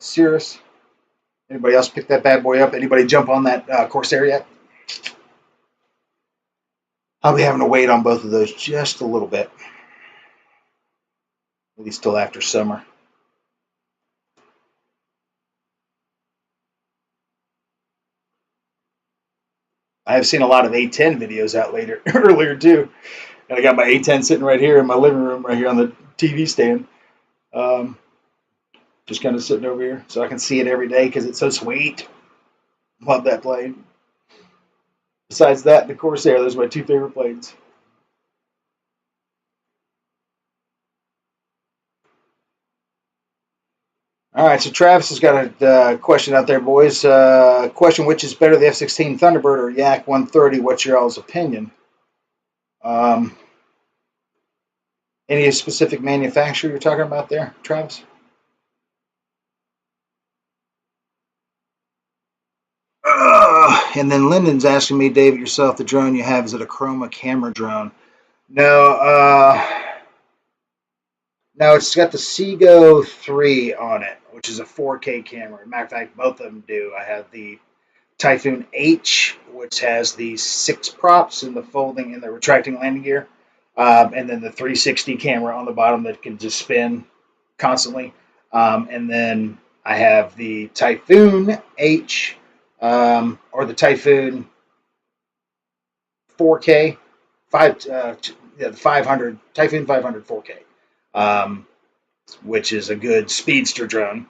Cirrus. Anybody else pick that bad boy up? Anybody jump on that Corsair yet? I'll be having to wait on both of those just a little bit. At least till after summer. I have seen a lot of A10 videos out earlier too. And I got my A10 sitting right here in my living room, right here on the TV stand. Just kind of sitting over here so I can see it every day because it's so sweet. Love that plane. Besides that, the Corsair, those are my 2 favorite planes. All right, so Travis has got a question out there, boys. Question: which is better, the F-16 Thunderbird or Yak 130? What's your all's opinion? Any specific manufacturer you're talking about there, Travis? And then Lyndon's asking me, David, yourself, the drone you have, is it a Chroma camera drone? No, no, it's got the Seago 3 on it, which is a 4K camera. Matter of fact, both of them do. I have the Typhoon H, which has the 6 props and the folding and the retracting landing gear, and then the 360 camera on the bottom that can just spin constantly. And then I have the Typhoon H, or the Typhoon 4K, the 500 Typhoon 500 4K, which is a good speedster drone,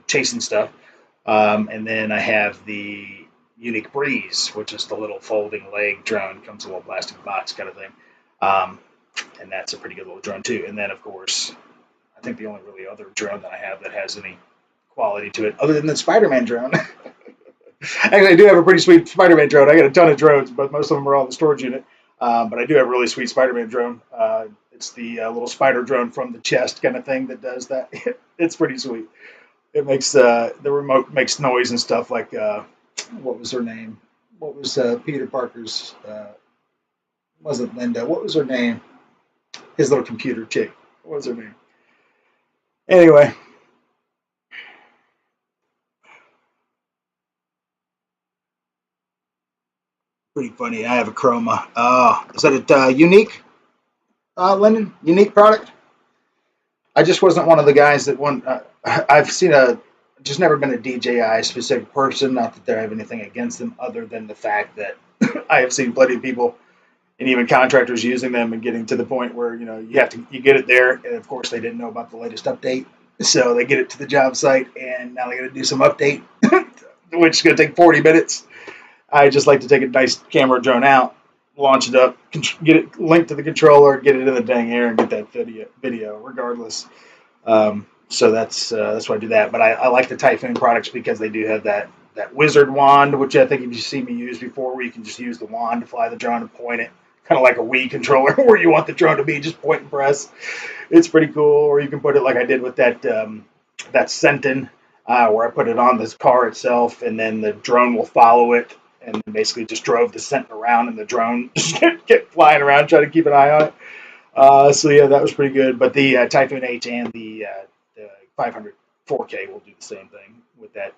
chasing stuff. And then I have the Unique Breeze, which is the little folding leg drone, comes in a little plastic box kind of thing. And that's a pretty good little drone too. And then of course, I think the only really other drone that I have that has any quality to it, other than the Spider-Man drone. Actually, I do have a pretty sweet Spider-Man drone. I got a ton of drones, but most of them are on the storage unit. But I do have a really sweet Spider-Man drone. It's the little spider drone from the chest kind of thing that does that. It's pretty sweet. It makes the remote makes noise and stuff like what was her name? What was Peter Parker's? Wasn't Linda? What was her name? His little computer chick. What was her name? Anyway. Pretty funny. I have a Chroma. Is that a unique, Lyndon? Unique product? I just wasn't one of the guys that won. I've seen just never been a DJI specific person. Not that I have anything against them, other than the fact that I have seen plenty of people and even contractors using them and getting to the point where you get it there, and of course they didn't know about the latest update, so they get it to the job site, and now they got to do some update, which is going to take 40 minutes. I just like to take a nice camera drone out, launch it up, get it linked to the controller, get it in the dang air, and get that video regardless. So that's why I do that. But I like the Typhoon products because they do have that wizard wand, which I think if you see me use before, where you can just use the wand to fly the drone and point it, kind of like a Wii controller, where you want the drone to be, just point and press. It's pretty cool. Or you can put it like I did with that Sentin, where I put it on this car itself, and then the drone will follow it. And basically just drove the Sentin around, and the drone just kept flying around, trying to keep an eye on it. So yeah, that was pretty good. But the Typhoon H and the 500 4K will do the same thing with that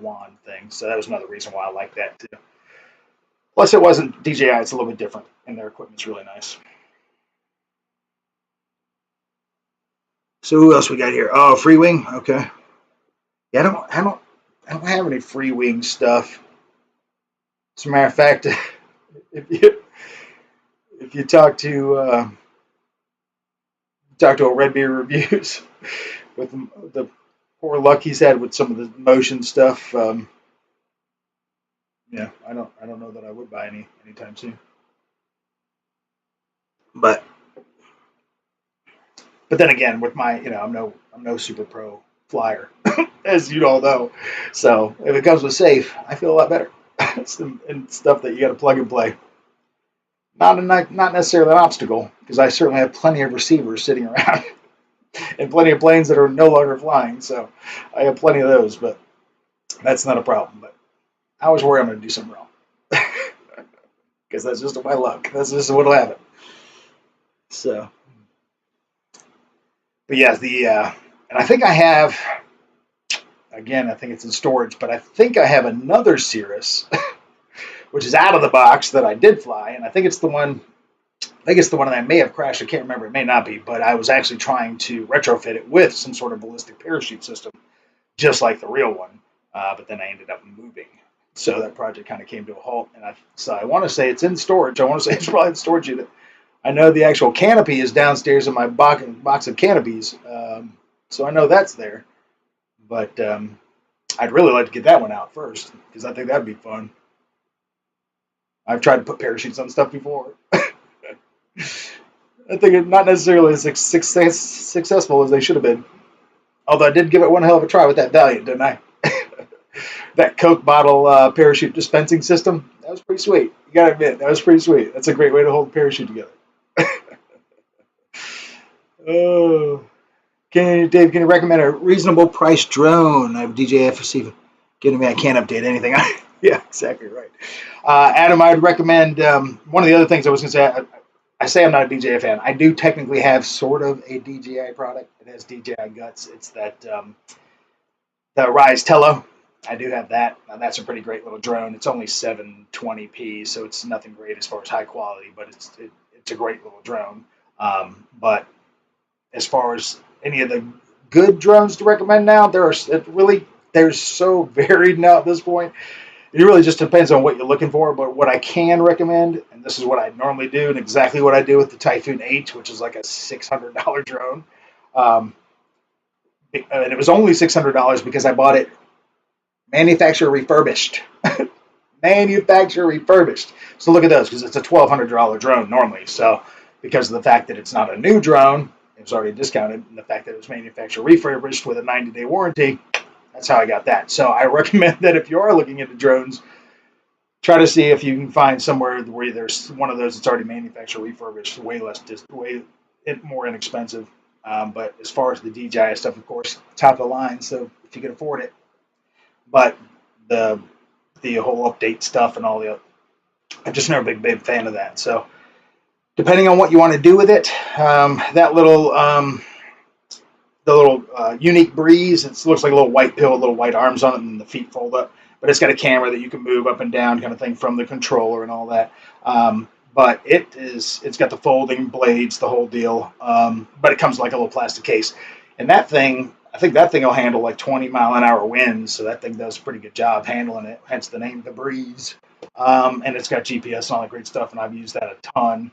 wand thing. So that was another reason why I like that too. Plus, it wasn't DJI; it's a little bit different, and their equipment's really nice. So who else we got here? Oh, Freewing. Okay. Yeah, I don't have any Freewing stuff. As a matter of fact, if you talk to a Redbeard Reviews with the poor luck he's had with some of the motion stuff, yeah, I don't know that I would buy anytime soon. But then again, with my I'm no super pro flyer, as you all know. So if it comes with safe, I feel a lot better. And stuff that you got to plug and play. Not necessarily an obstacle, because I certainly have plenty of receivers sitting around and plenty of planes that are no longer flying. So I have plenty of those, but that's not a problem. But I always worry I'm going to do something wrong, because that's just my luck. That's just what'll happen. So, but yeah, and I think I have. Again, I think it's in storage, but I think I have another Cirrus, which is out of the box that I did fly, and I think it's the one. I think it's the one that I may have crashed. I can't remember. It may not be, but I was actually trying to retrofit it with some sort of ballistic parachute system, just like the real one. But then I ended up moving, so that project kind of came to a halt. And I want to say it's in storage. I want to say it's probably in storage unit. I know the actual canopy is downstairs in my box of canopies, so I know that's there. But I'd really like to get that one out first, because I think that'd be fun. I've tried to put parachutes on stuff before. I think it's not necessarily as successful as they should have been. Although I did give it one hell of a try with that Valiant, didn't I? That Coke bottle parachute dispensing system, that was pretty sweet. You gotta admit, that was pretty sweet. That's a great way to hold the parachute together. Oh. Dave, can you recommend a reasonable price drone? I have DJI FOAMIE. Kidding me, I can't update anything. Yeah, exactly right. Adam, I would recommend one of the other things I was going to say. I say I'm not a DJI fan. I do technically have sort of a DJI product. It has DJI guts. It's the Rise Tello. I do have that. That's a pretty great little drone. It's only 720p, so it's nothing great as far as high quality, but it's a great little drone. But as far as any of the good drones to recommend now, they're so varied now at this point. It really just depends on what you're looking for. But what I can recommend, and this is what I normally do, and exactly what I do with the Typhoon 8, which is like a $600 drone. And it was only $600 because I bought it manufacturer refurbished. Manufacturer refurbished. So look at those, because it's a $1,200 drone normally. So because of the fact that it's not a new drone, it was already discounted, and the fact that it was manufacturer refurbished with a 90-day warranty, that's how I got that. So I recommend that if you are looking into drones, try to see if you can find somewhere where there's one of those that's already manufacturer refurbished, way more inexpensive. But as far as the DJI stuff, of course, top of the line. So if you can afford it, but the whole update stuff and all I'm just never big fan of that. So depending on what you want to do with it, that little the little unique breeze. It looks like a little white pill, little white arms on it, and the feet fold up. But it's got a camera that you can move up and down, kind of thing, from the controller and all that. But it's got the folding blades, the whole deal. But it comes like a little plastic case, and that thing, I think that thing will handle like 20-mile-an-hour winds. So that thing does a pretty good job handling it. Hence the name, the Breeze. And it's got GPS and all that great stuff, and I've used that a ton.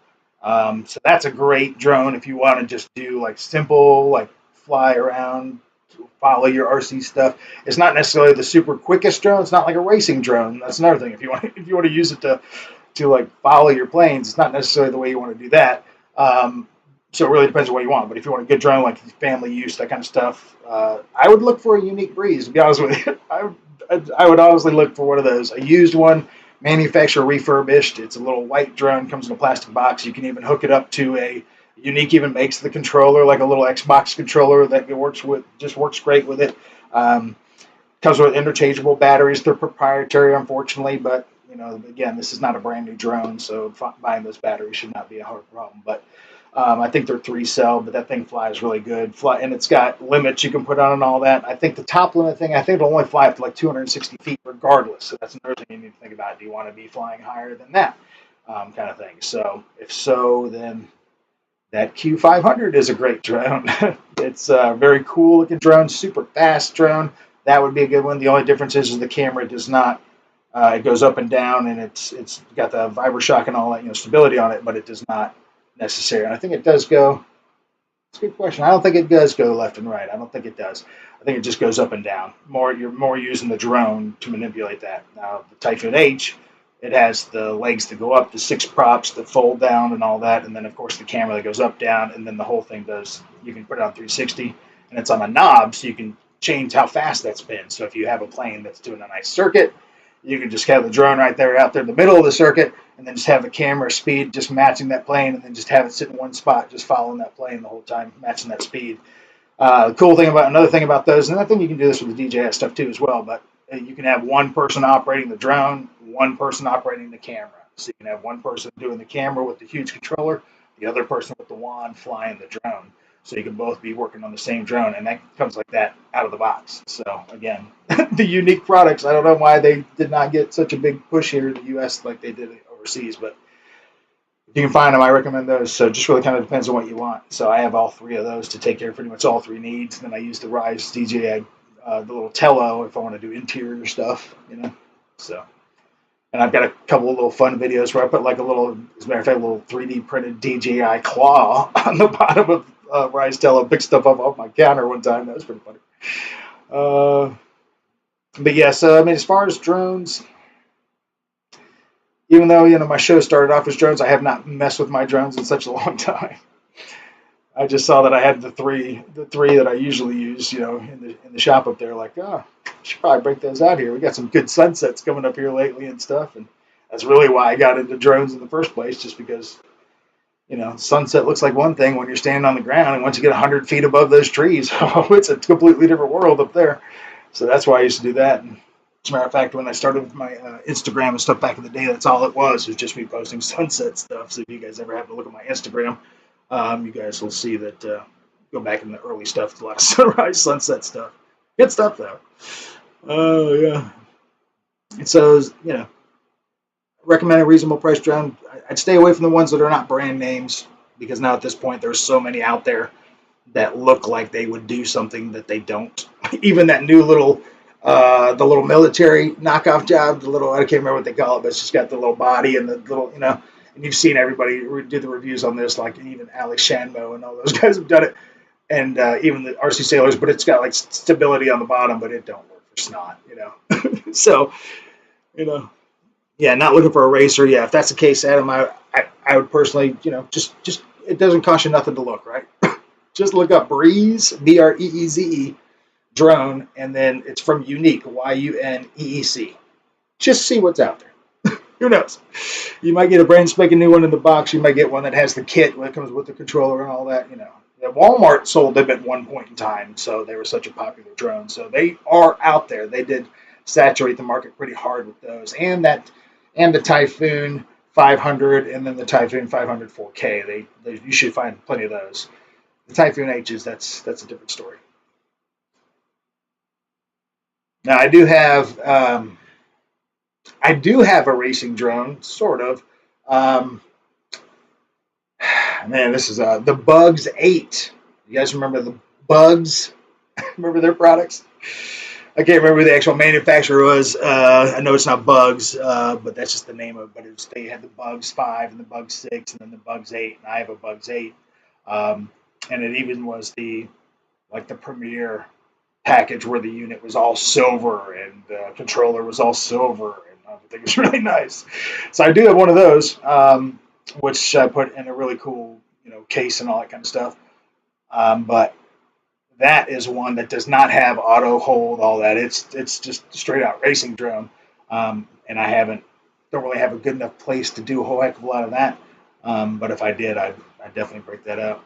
So that's a great drone if you want to just do like simple, like fly around, follow your RC stuff. It's not necessarily the super quickest drone. It's not like a racing drone. That's another thing. If you want to use it to like follow your planes, it's not necessarily the way you want to do that. So it really depends on what you want. But if you want a good drone, like family use, that kind of stuff, I would look for a unique Breeze. To be honest with you, I would honestly look for one of those. A used one, manufacturer refurbished. It's a little white drone, comes in a plastic box. You can even hook it up to a Unique. Even makes the controller like a little Xbox controller that works great with it. Comes with interchangeable batteries. They're proprietary, unfortunately, but again, this is not a brand new drone, so buying those batteries should not be a hard problem. But I think they're 3-cell, but that thing flies really good. And it's got limits you can put on and all that. I think the top limit thing, I think it'll only fly up to like 260 feet regardless. So that's another thing you need to think about. Do you want to be flying higher than that kind of thing? So if so, then that Q500 is a great drone. It's a very cool looking drone, super fast drone. That would be a good one. The only difference is the camera does not. It goes up and down, and it's got the VibraShock and all that, stability on it, but it does not necessarily. And I think it does go. It's a good question. I don't think it does go left and right. I don't think it does. I think it just goes up and down. You're more using the drone to manipulate that. Now the Typhoon H, it has the legs that go up, the 6 props that fold down and all that, and then of course the camera that goes up, down, and then the whole thing does. You can put it on 360, and it's on a knob, so you can change how fast that spins. So if you have a plane that's doing a nice circuit, you can just have the drone right there out there in the middle of the circuit, and then just have the camera speed just matching that plane, and then just have it sit in one spot, just following that plane the whole time, matching that speed. Another thing about those, and I think you can do this with the DJI stuff too as well, but you can have one person operating the drone, one person operating the camera. So you can have one person doing the camera with the huge controller, the other person with the wand flying the drone. So you can both be working on the same drone, and that comes like that out of the box. So again, the unique products, I don't know why they did not get such a big push here in the U.S. like they did overseas, but if you can find them, I recommend those. So it just really kind of depends on what you want. So I have all 3 of those to take care of pretty much all 3 needs. And then I use the Rise DJI, the little Tello, if I want to do interior stuff, So, and I've got a couple of little fun videos where I put like as a matter of fact, a little 3D printed DJI claw on the bottom of Rise Tello. Picked stuff up off my counter one time. That was pretty funny. But yeah, so I mean, as far as drones, even though my show started off as drones, I have not messed with my drones in such a long time. I just saw that I had the three that I usually use, in the shop up there. Like, I should probably break those out here. We got some good sunsets coming up here lately and stuff, and that's really why I got into drones in the first place, just because sunset looks like one thing when you're standing on the ground, and once you get 100 feet above those trees, it's a completely different world up there. So that's why I used to do that. And as a matter of fact, when I started with my Instagram and stuff back in the day, that's all it was just me posting sunset stuff. So if you guys ever have to look at my Instagram, you guys will see that, go back in the early stuff, a lot of sunrise, sunset stuff. Good stuff, though. Oh, yeah. And so, recommend a reasonable price drone. I'd stay away from the ones that are not brand names, because now at this point, there's so many out there that look like they would do something that they don't. Even that new little, the little military knockoff job, I can't remember what they call it, but it's just got the little body and the little, and you've seen everybody do the reviews on this, like even Alex Shanmo and all those guys have done it, and even the RC Sailors, but it's got like stability on the bottom, but it don't work for snot, So, yeah, not looking for a racer. Yeah, if that's the case, Adam, I would personally, just it doesn't cost you nothing to look, right? Just look up Breeze, BREEZE, drone, and then it's from Unique, YUNEEC. Just see what's out there. Who knows? You might get a brand spanking new one in the box. You might get one that has the kit when it comes with the controller and all that. Walmart sold them at one point in time, so they were such a popular drone. So they are out there. They did saturate the market pretty hard with those, and the Typhoon 500, and then the Typhoon 500 4K. You should find plenty of those. The Typhoon H's, that's a different story. Now I do have a racing drone, sort of. Man, this is the Bugs 8. You guys remember the Bugs? Remember their products? I can't remember who the actual manufacturer was. I know it's not Bugs, but that's just the name of it. They had the Bugs 5 and the Bugs 6 and then the Bugs 8, and I have a Bugs 8. And it even was the premier package where the unit was all silver and the controller was all silver, and everything was really nice. So I do have one of those, which I put in a really cool, case and all that kind of stuff. But that is one that does not have auto hold, all that. It's just straight out racing drone, and I don't really have a good enough place to do a whole heck of a lot of that. But if I did, I'd definitely break that out.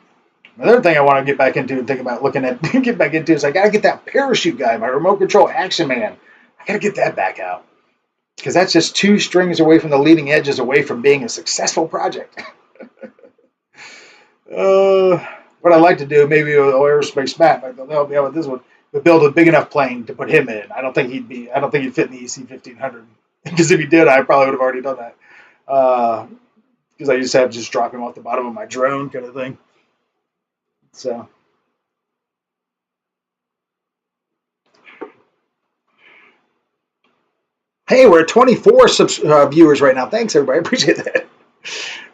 Another thing I want to get back into and think about get back into is I got to get that parachute guy, my remote control Action Man. I got to get that back out, because that's just 2 strings away from the leading edges, away from being a successful project. What I'd like to do, maybe with aerospace Matt, like they'll be able with this one, but build a big enough plane to put him in. I don't think he'd fit in the EC 1500 because if he did, I probably would have already done that. Because I used to have just drop him off the bottom of my drone kind of thing. So. Hey, we're at 24 viewers right now. Thanks, everybody. I appreciate that.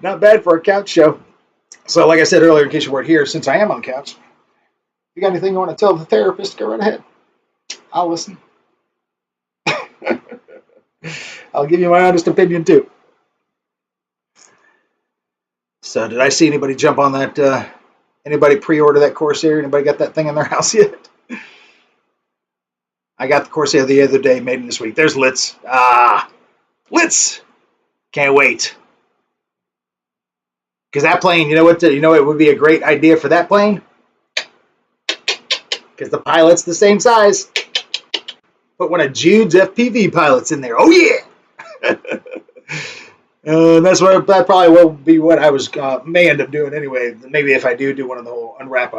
Not bad for a couch show. So, like I said earlier, in case you weren't here, since I am on the couch, if you got anything you want to tell the therapist, go right ahead. I'll listen. I'll give you my honest opinion, too. So, did I see anybody jump on that? Anybody pre-order that Corsair? Anybody got that thing in their house yet? I got the Corsair the other day, made it this week. There's Litz. Litz! Can't wait. Because that plane, it would be a great idea for that plane? Because the pilot's the same size. Put one of Jude's FPV pilots in there. Oh, yeah! That probably will be what I may end up doing anyway. Maybe if I do one of the whole unwrap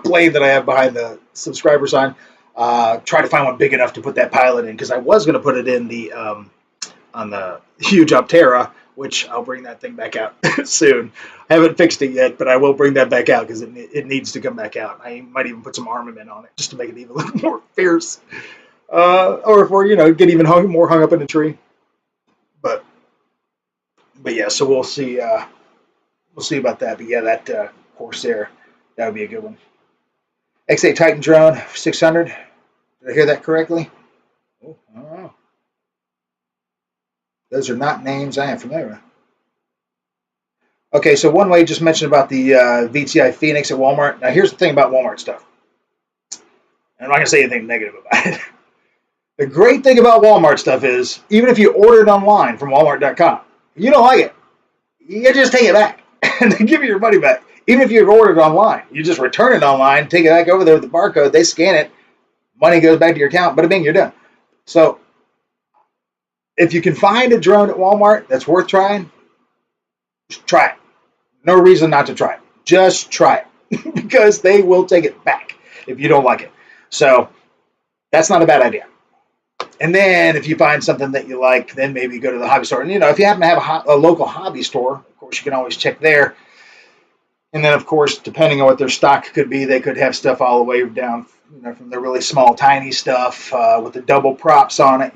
plane that I have behind the subscriber sign, try to find one big enough to put that pilot in, because I was going to put it in the on the huge Optera, which I'll bring that thing back out soon. I haven't fixed it yet, but I will bring that back out because it needs to come back out. I might even put some armament on it just to make it even look more fierce, or if we're get even more hung up in a tree. But yeah, so we'll see. We'll see about that. But yeah, that Corsair, that would be a good one. X8 Titan drone 600. Did I hear that correctly? Oh, I don't know. Those are not names I am familiar with. Okay, so one way just mentioned about the VTI Phoenix at Walmart. Now, here's the thing about Walmart stuff. I'm not going to say anything negative about it. The great thing about Walmart stuff is, even if you order it online from Walmart.com, if you don't like it, you just take it back and they give you your money back. Even if you've ordered it online, you just return it online, take it back over there with the barcode, they scan it, money goes back to your account, bada bing, you're done. So, if you can find a drone at Walmart that's worth trying, just try it. No reason not to try it. Just try it because they will take it back if you don't like it. So that's not a bad idea. And then if you find something that you like, then maybe go to the hobby store. And, if you happen to have a local hobby store, of course, you can always check there. And then, of course, depending on what their stock could be, they could have stuff all the way down, from the really small, tiny stuff with the double props on it,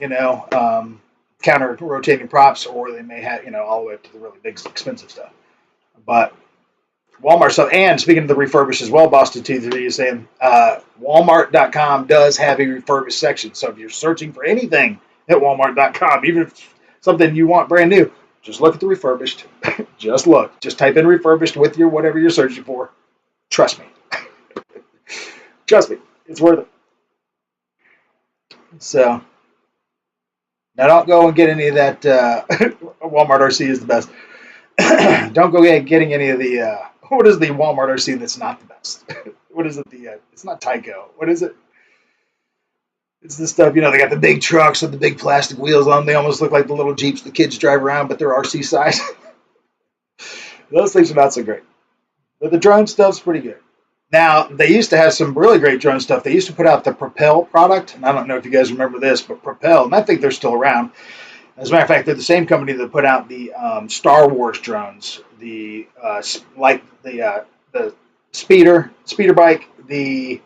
counter rotating props, or they may have, all the way up to the really big, expensive stuff. But Walmart stuff, and speaking of the refurbished as well, Boston 23 is saying Walmart.com does have a refurbished section. So if you're searching for anything at Walmart.com, even if it's something you want brand new, just look at the refurbished. Just look. Just type in refurbished with your whatever you're searching for. Trust me. Trust me. It's worth it. So now don't go and get any of that. Walmart RC is the best. Don't go getting any of the. What is the Walmart RC that's not the best? What is it? It's not Tyco. What is it? It's the stuff, they got the big trucks with the big plastic wheels on them. They almost look like the little Jeeps the kids drive around, but they're RC size. Those things are not so great. But the drone stuff's pretty good. Now, they used to have some really great drone stuff. They used to put out the Propel product, and I don't know if you guys remember this, but Propel, and I think they're still around. As a matter of fact, they're the same company that put out the Star Wars drones, the speeder bike, the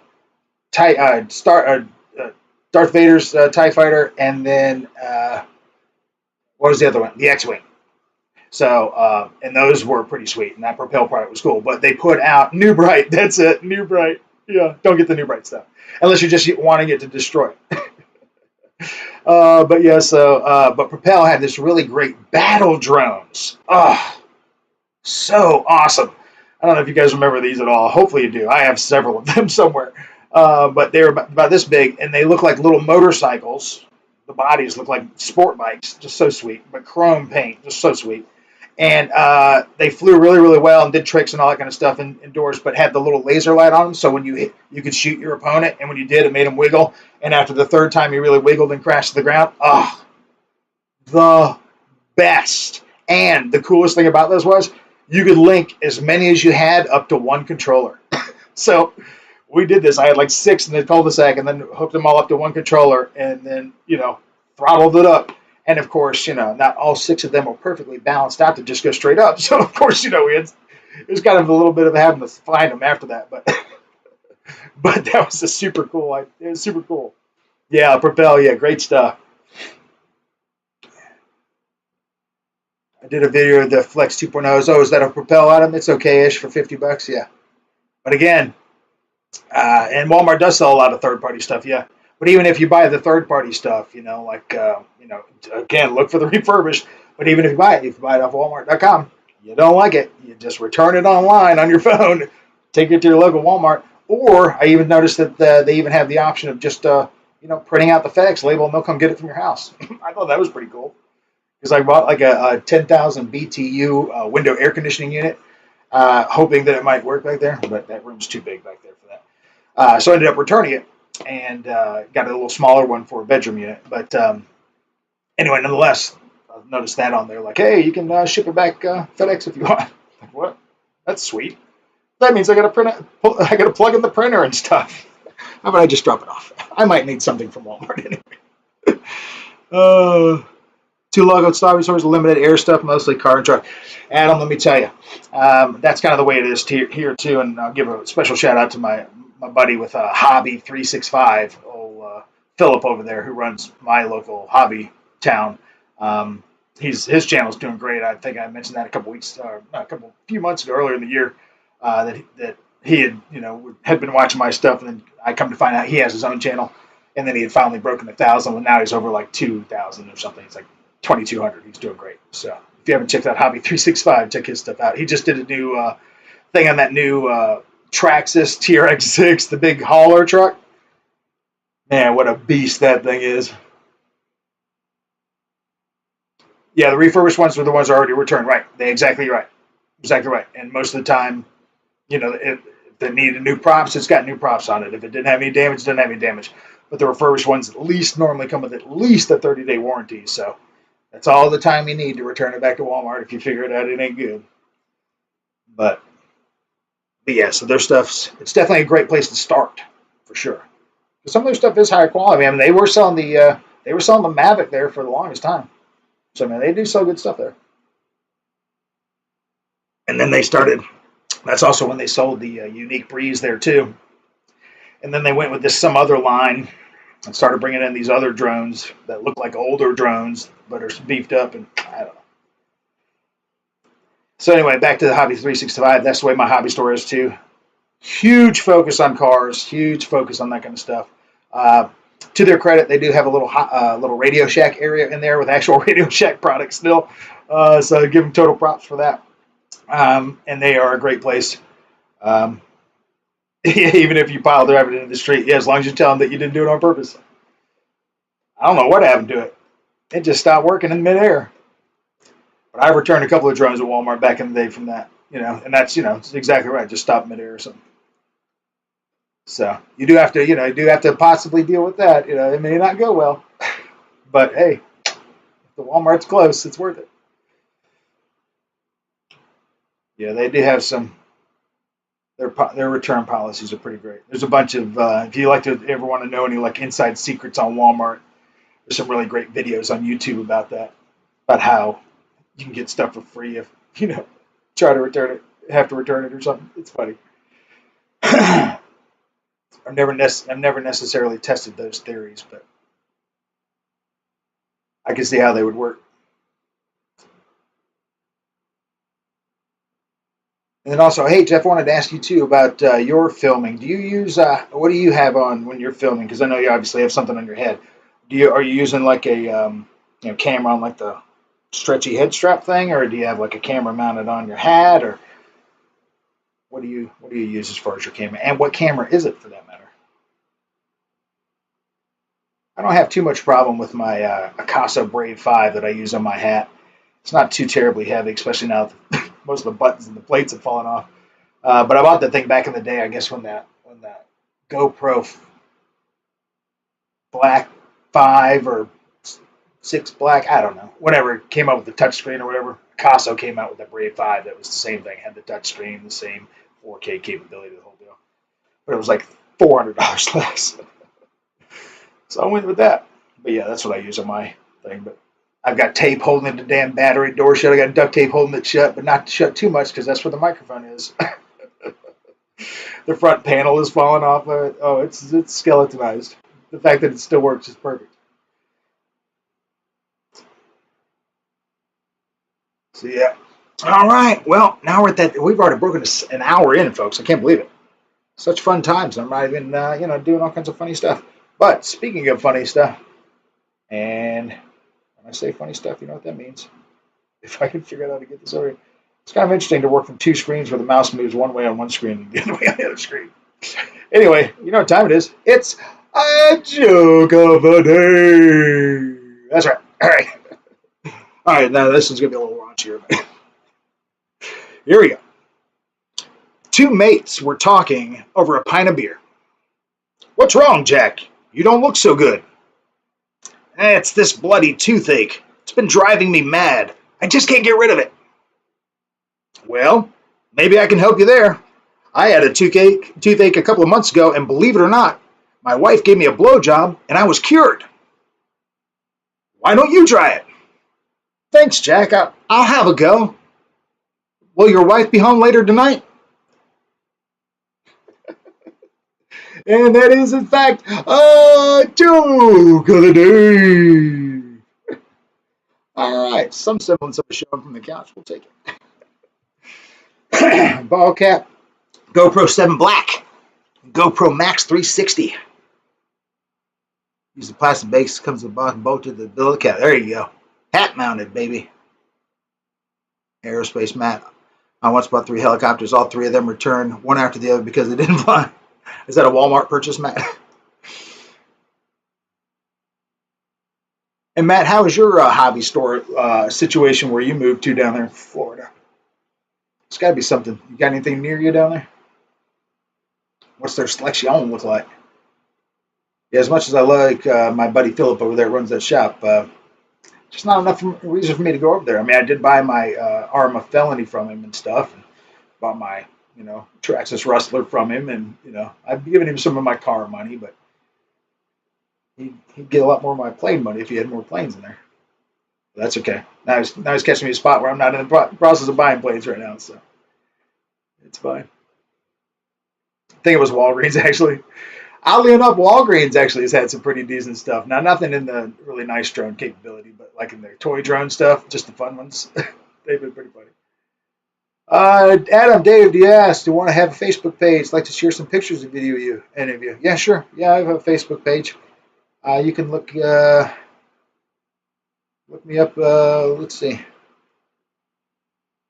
Darth Vader's TIE Fighter, and then what was the other one? The X-Wing. So, and those were pretty sweet, and that Propel product was cool. But they put out New Bright. That's it, New Bright. Yeah, don't get the New Bright stuff unless you're just wanting it to destroy it. But yeah, but Propel had this really great battle drones. Oh, so awesome. I don't know if you guys remember these at all. Hopefully you do. I have several of them somewhere. But they're about this big, and they look like little motorcycles. The bodies look like sport bikes. Just so sweet. But chrome paint. Just so sweet. And they flew really, really well and did tricks and all that kind of stuff indoors, but had the little laser light on them, so when you hit, you could shoot your opponent, and when you did, it made them wiggle. And after the third time, you really wiggled and crashed to the ground. Oh, the best. And the coolest thing about those was you could link as many as you had up to one controller. So we did this. I had like 6 in the cul-de-sac and then hooked them all up to one controller and then, throttled it up. And of course, not all 6 of them were perfectly balanced out to just go straight up. So of course, it was kind of a little bit of having to find them after that. But but that was a super cool. It was super cool. Yeah, Propel. Yeah, great stuff. I did a video of the Flex 2.0s. Oh, is that a Propel, Adam? It's okay-ish for $50. Yeah. But again, and Walmart does sell a lot of third-party stuff, yeah. But even if you buy the third-party stuff, again, look for the refurbished. But even if you buy it off Walmart.com, you don't like it, you just return it online on your phone, take it to your local Walmart. Or I even noticed that they even have the option of just, printing out the FedEx label and they'll come get it from your house. I thought that was pretty cool because I bought like a 10,000 BTU window air conditioning unit, hoping that it might work back there, but that room's too big back there for that. So I ended up returning it and got a little smaller one for a bedroom unit. But anyway, nonetheless, I noticed that on there, like, hey, you can ship it back FedEx if you want. Like, what? That's sweet. That means I got to plug in the printer and stuff. How about I just drop it off? I might need something from Walmart anyway. 2 logoed stores, limited air stuff, mostly car and truck. Adam, let me tell you, that's kind of the way it is here too. And I'll give a special shout out to my buddy with Hobby 365, old Philip over there, who runs my local hobby town. His channel's doing great. I think I mentioned that a few months ago, earlier in the year, that he had been watching my stuff, and then I come to find out he has his own channel, and then he had finally broken 1,000, and now he's over like 2,000 or something. It's like 2,200. He's doing great. So if you haven't checked out Hobby 365, check his stuff out. He just did a new thing on that new Traxxas TRX6, the big hauler truck. Man, what a beast that thing is. Yeah, the refurbished ones were the ones already returned. Right. Exactly right. Exactly right. And most of the time, if they needed new props, it's got new props on it. If it didn't have any damage, it didn't have any damage. But the refurbished ones at least normally come with at least a 30-day warranty. So that's all the time you need to return it back to Walmart if you figure it out it ain't good. But yeah, so their it's definitely a great place to start for sure. Because some of their stuff is higher quality. I mean, they were selling the Mavic there for the longest time. So I mean, they do sell good stuff there. And then they started. That's also when they sold the Unique Breeze there too. And then they went with some other line and started bringing in these other drones that look like older drones but are beefed up, and I don't know. So anyway, back to the Hobby 365. That's the way my hobby store is too. Huge focus on cars, huge focus on that kind of stuff. To their credit, they do have a little Radio Shack area in there with actual Radio Shack products still. So give them total props for that. And they are a great place. Even if you pile drive it into the street, yeah, as long as you tell them that you didn't do it on purpose. I don't know what happened to it. It just stopped working in midair. But I returned a couple of drones at Walmart back in the day from that, and that's, it's exactly right. Just stop midair or something. So you do have to possibly deal with that. It may not go well, but hey, if the Walmart's close, it's worth it. Yeah, they do have their return policies are pretty great. There's a bunch of, if you ever want to know any like inside secrets on Walmart, there's some really great videos on YouTube about that, about how you can get stuff for free if, try to return it, have to return it or something. It's funny. I've never necessarily tested those theories, but I can see how they would work. And then also, hey, Jeff, I wanted to ask you too about your filming. Do you use, what do you have on when you're filming? Because I know you obviously have something on your head. Are you using like a camera on like the stretchy head strap thing, or do you have like a camera mounted on your hat, or what do you use as far as your camera? And what camera is it for that matter? I don't have too much problem with my Akasa Brave 5 that I use on my hat. It's not too terribly heavy, especially now that most of the buttons and the plates have fallen off. But I bought that thing back in the day, I guess, when that GoPro Black 5 or 6 Black, I don't know, whatever, came up with the touchscreen or whatever. Picasso came out with the Brave 5 that was the same thing, had the touch screen, the same 4K capability, the whole deal. But it was like $400 less. So I went with that. But yeah, that's what I use on my thing. But I've got tape holding the damn battery door shut. I got duct tape holding it shut, but not shut too much because that's where the microphone is. The front panel is falling off of it. Oh, it's skeletonized. The fact that it still works is perfect. So yeah. All right. Well, now we're at that. We've already broken an hour in, folks. I can't believe it. Such fun times. I'm not even, doing all kinds of funny stuff. But speaking of funny stuff, and when I say funny stuff, you know what that means. If I can figure out how to get this over here. It's kind of interesting to work from two screens where the mouse moves one way on one screen and the other way on the other screen. Anyway, you know what time it is. It's a joke of the day. That's right. All right. All right, now this is going to be a little raunchier. Here we go. Two mates were talking over a pint of beer. What's wrong, Jack? You don't look so good. It's this bloody toothache. It's been driving me mad. I just can't get rid of it. Well, maybe I can help you there. I had a toothache a couple of months ago, and believe it or not, my wife gave me a blowjob, and I was cured. Why don't you try it? Thanks, Jack. I'll have a go. Will your wife be home later tonight? And that is, in fact, a joke of the day. All right, some semblance of a show from the couch. We'll take it. Ball cap, GoPro 7 Black, GoPro Max 360. Use the plastic base, comes with a bolt to the bill of cap. There you go. Hat mounted, baby. Aerospace mat. I once bought 3 helicopters. All 3 of them returned, one after the other, because they didn't fly. Is that a Walmart purchase, Matt? And Matt, how is your hobby store situation where you moved to down there in Florida? It's got to be something. You got anything near you down there? What's their selection look like? Yeah, as much as I like my buddy Philip over there runs that shop, just not enough reason for me to go over there. I mean, I did buy my Arma Felony from him and stuff, and bought my Traxxas Rustler from him, and I've given him some of my car money, but he'd get a lot more of my plane money if he had more planes in there. But that's okay. Now he's catching me a spot where I'm not in the process of buying planes right now, so it's fine. I think it was Walgreens, actually. Oddly enough, Walgreens actually has had some pretty decent stuff. Now, nothing in the really nice drone capability, but like in their toy drone stuff, just the fun ones, they've been pretty funny. Adam, Dave, do you want to have a Facebook page? I'd like to share some pictures of you, any of you. Yeah, sure. Yeah, I have a Facebook page. You can look me up. Let's see.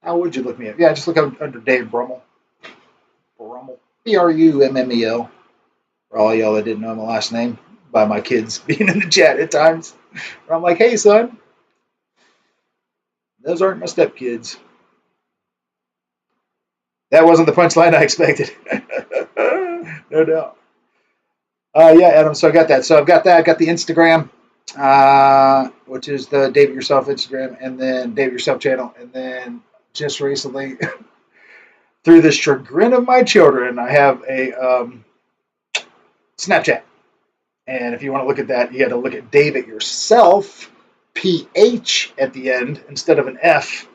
How would you look me up? Yeah, just look up under Dave Brummel. Brummel. Brummel. For all y'all that didn't know my last name, by my kids being in the chat at times. Where I'm like, hey, son, those aren't my stepkids. That wasn't the punchline I expected. No doubt. Yeah, Adam, so I got that. So I've got that. I've got the Instagram, which is the Dave It Yourself Instagram, and then Dave It Yourself channel. And then just recently, through the chagrin of my children, I have a Snapchat. And if you want to look at that, you got to look at Dave It Yourself, PH at the end instead of an F,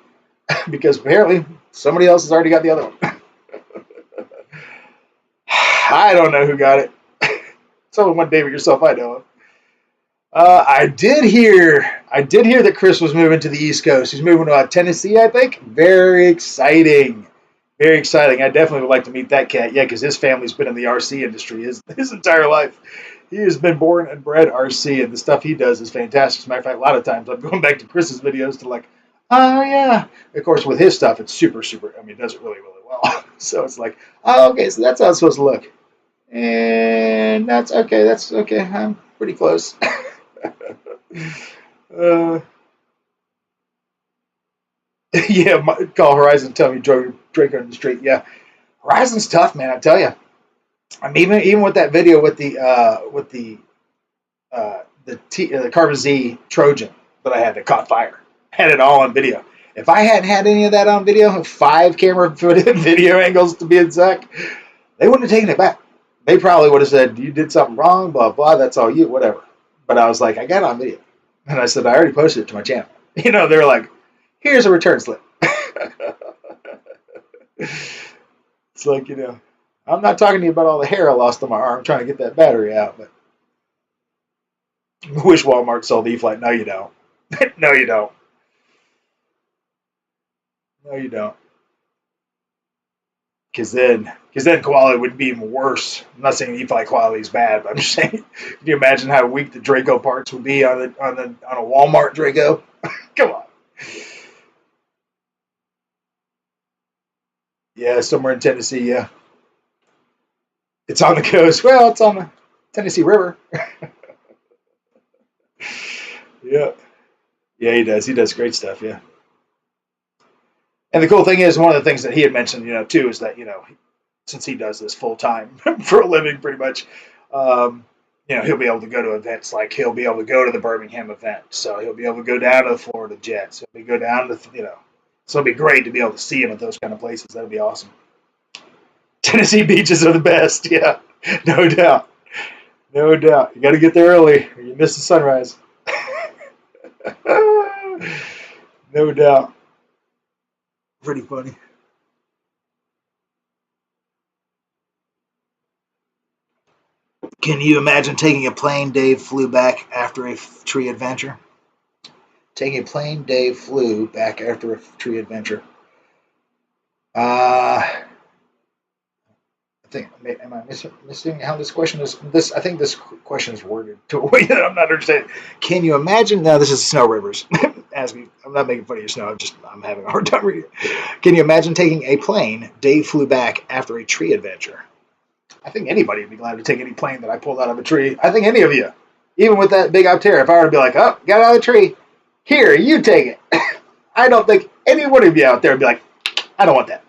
because apparently somebody else has already got the other one. I don't know who got it. It's only one Dave It Yourself I know of. I did hear that Chris was moving to the East Coast. He's moving to Tennessee, I think. Very exciting. Very exciting. I definitely would like to meet that cat. Yeah, because his family's been in the RC industry his entire life. He has been born and bred RC, and the stuff he does is fantastic. As a matter of fact, a lot of times I'm going back to Chris's videos to like, oh, yeah. Of course, with his stuff, it's super, he does it really, really well. So it's like, oh, okay, so that's how it's supposed to look. And that's okay. I'm pretty close. Yeah, call Horizon and tell me Drake on the street. Yeah, Horizon's tough, man. I tell you. I mean, even with that video with the Carbon Z Trojan that I had that caught fire, had it all on video. If I hadn't had any of that on video, 5 camera footed video angles to be exact, they wouldn't have taken it back. They probably would have said, you did something wrong, blah, blah, that's all you, whatever. But I was like, I got it on video. And I said, I already posted it to my channel. You know, they were like, here's a return slip. It's like, you know, I'm not talking to you about all the hair I lost on my arm trying to get that battery out, but I wish Walmart sold E-Flight. No, you don't. No, you don't. No, you don't. Because then quality would be even worse. I'm not saying E-Flight quality is bad, but I'm just saying, can you imagine how weak the Draco parts would be on a Walmart Draco? Come on. Yeah, somewhere in Tennessee, yeah. It's on the coast. Well, it's on the Tennessee River. Yeah. Yeah, he does. He does great stuff, yeah. And the cool thing is, one of the things that he had mentioned, you know, too, is that, you know, since he does this full time for a living, pretty much, you know, he'll be able to go to events like he'll be able to go to the Birmingham event, so he'll be able to go down to the Florida Jets. He'll be go down to, you know, so it'll be great to be able to see him at those kind of places. That'd be awesome. Tennessee beaches are the best, yeah, no doubt, no doubt. You got to get there early, or you miss the sunrise. No doubt. Pretty funny. Can you imagine taking a plane Dave flew back after a tree adventure? Taking a plane Dave flew back after a tree adventure. I think, am I missing how this question is? I think this question is worded to a way that I'm not understanding. Can you imagine? Now, this is Snow Rivers. I'm not making fun of your snow. I'm having a hard time reading. Can you imagine taking a plane Dave flew back after a tree adventure? I think anybody would be glad to take any plane that I pulled out of a tree. I think any of you, even with that big Optera, if I were to be like, oh, got out of the tree, here, you take it. I don't think any one of you out there would be like, I don't want that.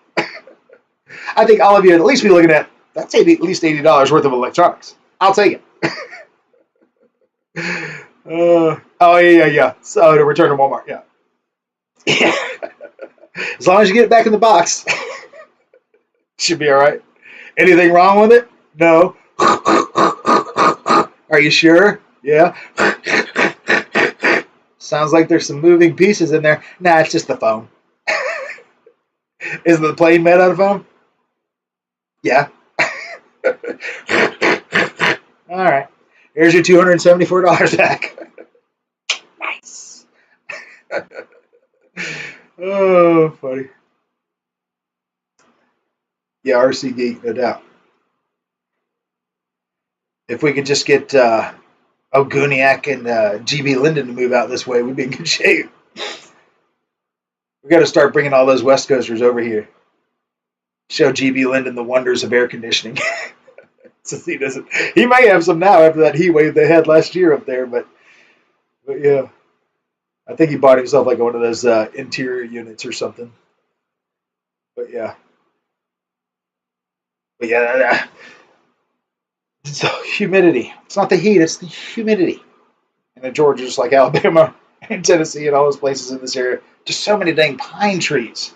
I think all of you would at least be looking at, that's at least $80 worth of electronics. I'll take it. Oh, yeah. So to return to Walmart, yeah. As long as you get it back in the box, should be all right. Anything wrong with it? No. Are you sure? Yeah. Sounds like there's some moving pieces in there. Nah, it's just the foam. Is the plane made out of foam? Yeah. All right. Here's your $274 back. Nice. Oh, funny. Yeah, RC Geek, no doubt. If we could just get Oguniak and GB Linden to move out this way, we'd be in good shape. We got to start bringing all those West Coasters over here. Show GB Linden the wonders of air conditioning. Since he might have some now after that heat wave they had last year up there, but yeah, I think he bought himself like one of those interior units or something. But yeah, so humidity. It's not the heat; it's the humidity. And in Georgia, just like Alabama and Tennessee and all those places in this area, just so many dang pine trees.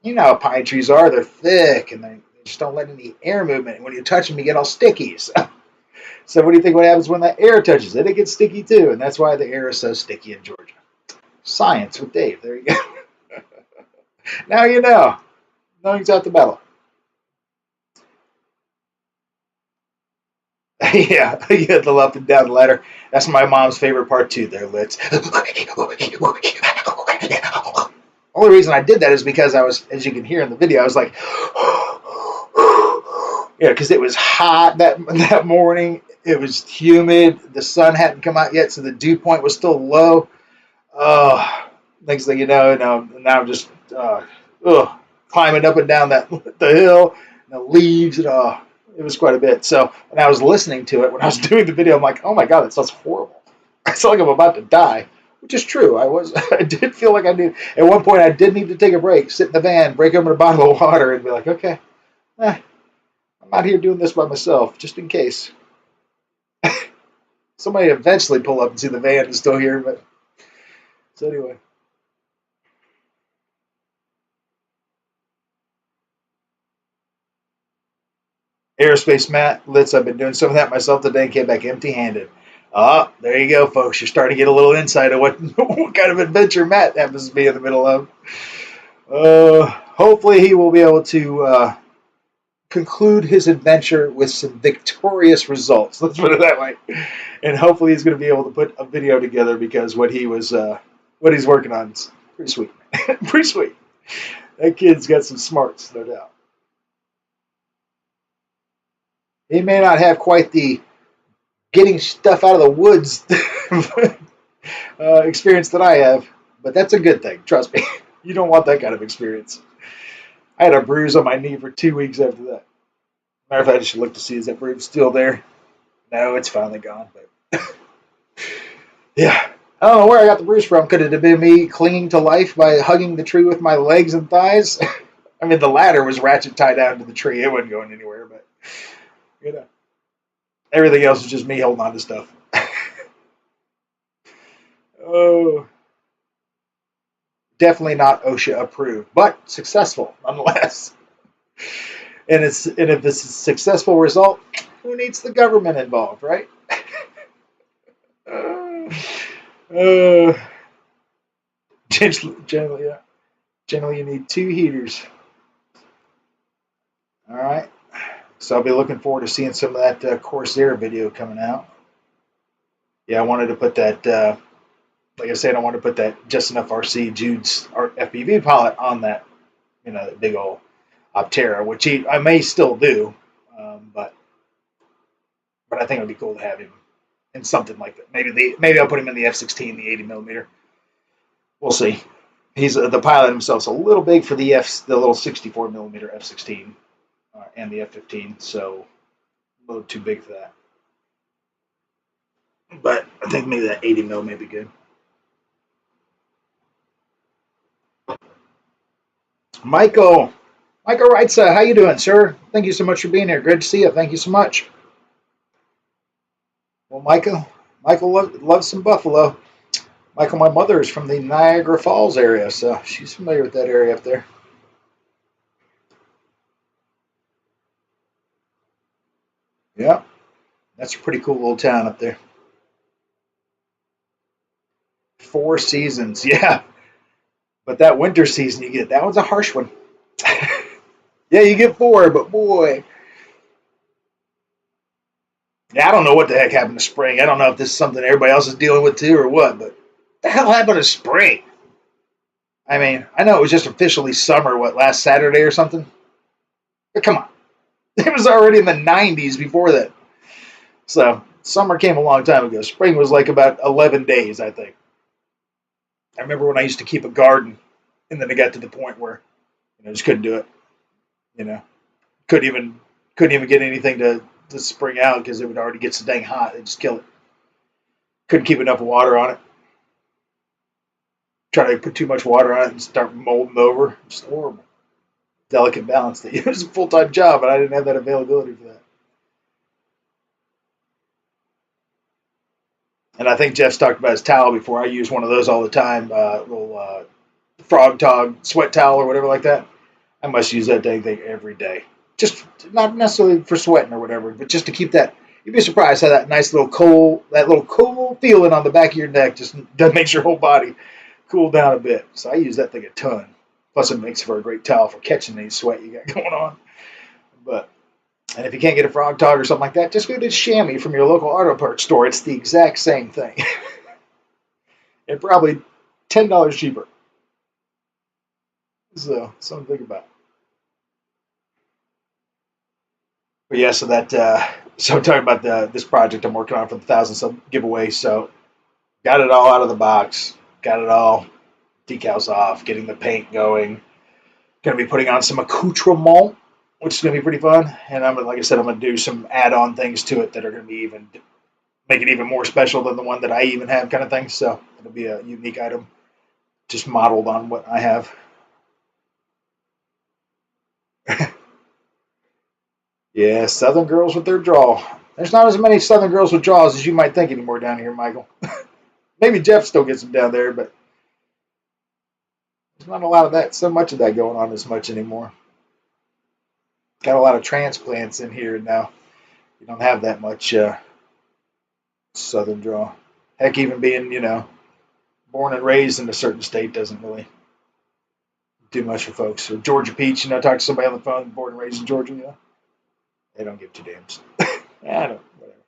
You know how pine trees are. They're thick, and they just don't let any air movement. And when you touch them, you get all sticky. So what do you think what happens when that air touches it? It gets sticky too, and that's why the air is so sticky in Georgia. Science with Dave. There you go. Now you know. Knowing's out the battle. Yeah, the up and down the ladder. That's my mom's favorite part too. There, Litz. Only reason I did that is because I was, as you can hear in the video, I was like, yeah, because it was hot that morning. It was humid. The sun hadn't come out yet, so the dew point was still low. Next thing you know, now I'm just climbing up and down the hill, and the leaves, and it was quite a bit. So when I was listening to it, when I was doing the video, I'm like, oh my god, it sounds horrible. I sound like I'm about to die, which is true. I did feel like I did. At one point, I did need to take a break, sit in the van, break open a bottle of water, and be like, okay, I'm out here doing this by myself, just in case. Somebody eventually pull up and see the van is still here, but so anyway. Aerospace mat, Litz. I've been doing some of that myself today and came back empty-handed. Ah, there you go, folks. You're starting to get a little insight of what, what kind of adventure Matt happens to be in the middle of. Hopefully he will be able to conclude his adventure with some victorious results. Let's put it that way. And hopefully he's going to be able to put a video together because what he's working on is pretty sweet. Pretty sweet. That kid's got some smarts, no doubt. He may not have quite the getting stuff out of the woods experience that I have, but that's a good thing. Trust me. You don't want that kind of experience. I had a bruise on my knee for 2 weeks after that. Matter of fact, I should look to see is that bruise still there. No, it's finally gone. But yeah, I don't know where I got the bruise from. Could it have been me clinging to life by hugging the tree with my legs and thighs? I mean, the ladder was ratchet tied down to the tree. It wasn't going anywhere, but you know, everything else was just me holding on to stuff. Oh, definitely not OSHA approved, but successful nonetheless. And if it's a successful result, who needs the government involved, right? Generally, yeah. Generally, you need 2 heaters. All right. So I'll be looking forward to seeing some of that Corsair video coming out. Yeah, I wanted to put that. Like I said, I wanted to put that Just Enough RC Jude's FPV pilot on that, that big old Optera, which I may still do, but I think it would be cool to have him in something like that. Maybe I'll put him in the F-16, the 80 millimeter. We'll see. He's the pilot himself's a little big for the little 64 millimeter F-16 and the F-15, so a little too big for that. But I think maybe that 80 mil may be good. Michael writes, how you doing, sir? Thank you so much for being here. Good to see you. Thank you so much. Well, Michael loves some buffalo. Michael, my mother is from the Niagara Falls area, so she's familiar with that area up there. Yeah, that's a pretty cool little town up there. 4 seasons, yeah. But that winter season you get, that one's a harsh one. Yeah, you get 4, but boy. Yeah, I don't know what the heck happened to spring. I don't know if this is something everybody else is dealing with too or what, but what the hell happened to spring? I mean, I know it was just officially summer, last Saturday or something? But come on. It was already in the 90s before that. So, summer came a long time ago. Spring was like about 11 days, I think. I remember when I used to keep a garden, and then it got to the point where I just couldn't do it. Couldn't even get anything to spring out because it would already get so dang hot. It'd just kill it. Couldn't keep enough water on it. Try to put too much water on it and start molding over. Just horrible. Delicate balance. It was a full-time job, but I didn't have that availability for that. And I think Jeff's talked about his towel before. I use one of those all the time, little frog tog sweat towel or whatever like that. I must use that dang thing every day. Just not necessarily for sweating or whatever, but just to keep that. You'd be surprised how that nice little cool feeling on the back of your neck just makes your whole body cool down a bit. So I use that thing a ton. Plus, it makes for a great towel for catching any sweat you got going on. And if you can't get a frog tog or something like that, just go to Chamois from your local auto parts store. It's the exact same thing. And probably $10 cheaper. So, something to think about. But yeah, so I'm talking about this project I'm working on for the 1,000 sub giveaway. So, got it all out of the box. Got it all decals off, getting the paint going. Going to be putting on some accoutrement, which is going to be pretty fun. And like I said, I'm going to do some add-on things to it that are going to make it even more special than the one that I even have, kind of thing. So it'll be a unique item, just modeled on what I have. Yeah, Southern girls with their draw. There's not as many Southern girls with draws as you might think anymore down here, Michael. Maybe Jeff still gets them down there, but there's not a lot of that, so much of that going on as much anymore. Got a lot of transplants in here now. You don't have that much southern draw. Heck, even being, born and raised in a certain state doesn't really do much for folks. Or Georgia Peach, talk to somebody on the phone, born and raised in Georgia, they don't give two damns. Yeah, I don't, whatever.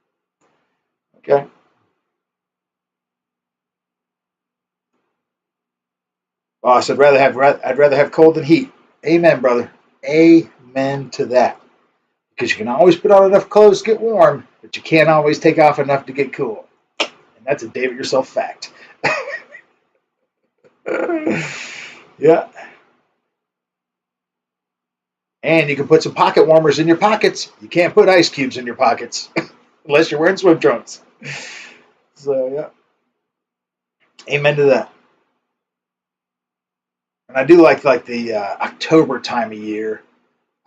Okay. Boss, I'd rather have cold than heat. Amen, brother. Amen to that. Because you can always put on enough clothes to get warm, but you can't always take off enough to get cool. And that's a David yourself fact. Yeah. And you can put some pocket warmers in your pockets. You can't put ice cubes in your pockets unless you're wearing swim trunks. So, yeah. Amen to that. And I do like the October time of year.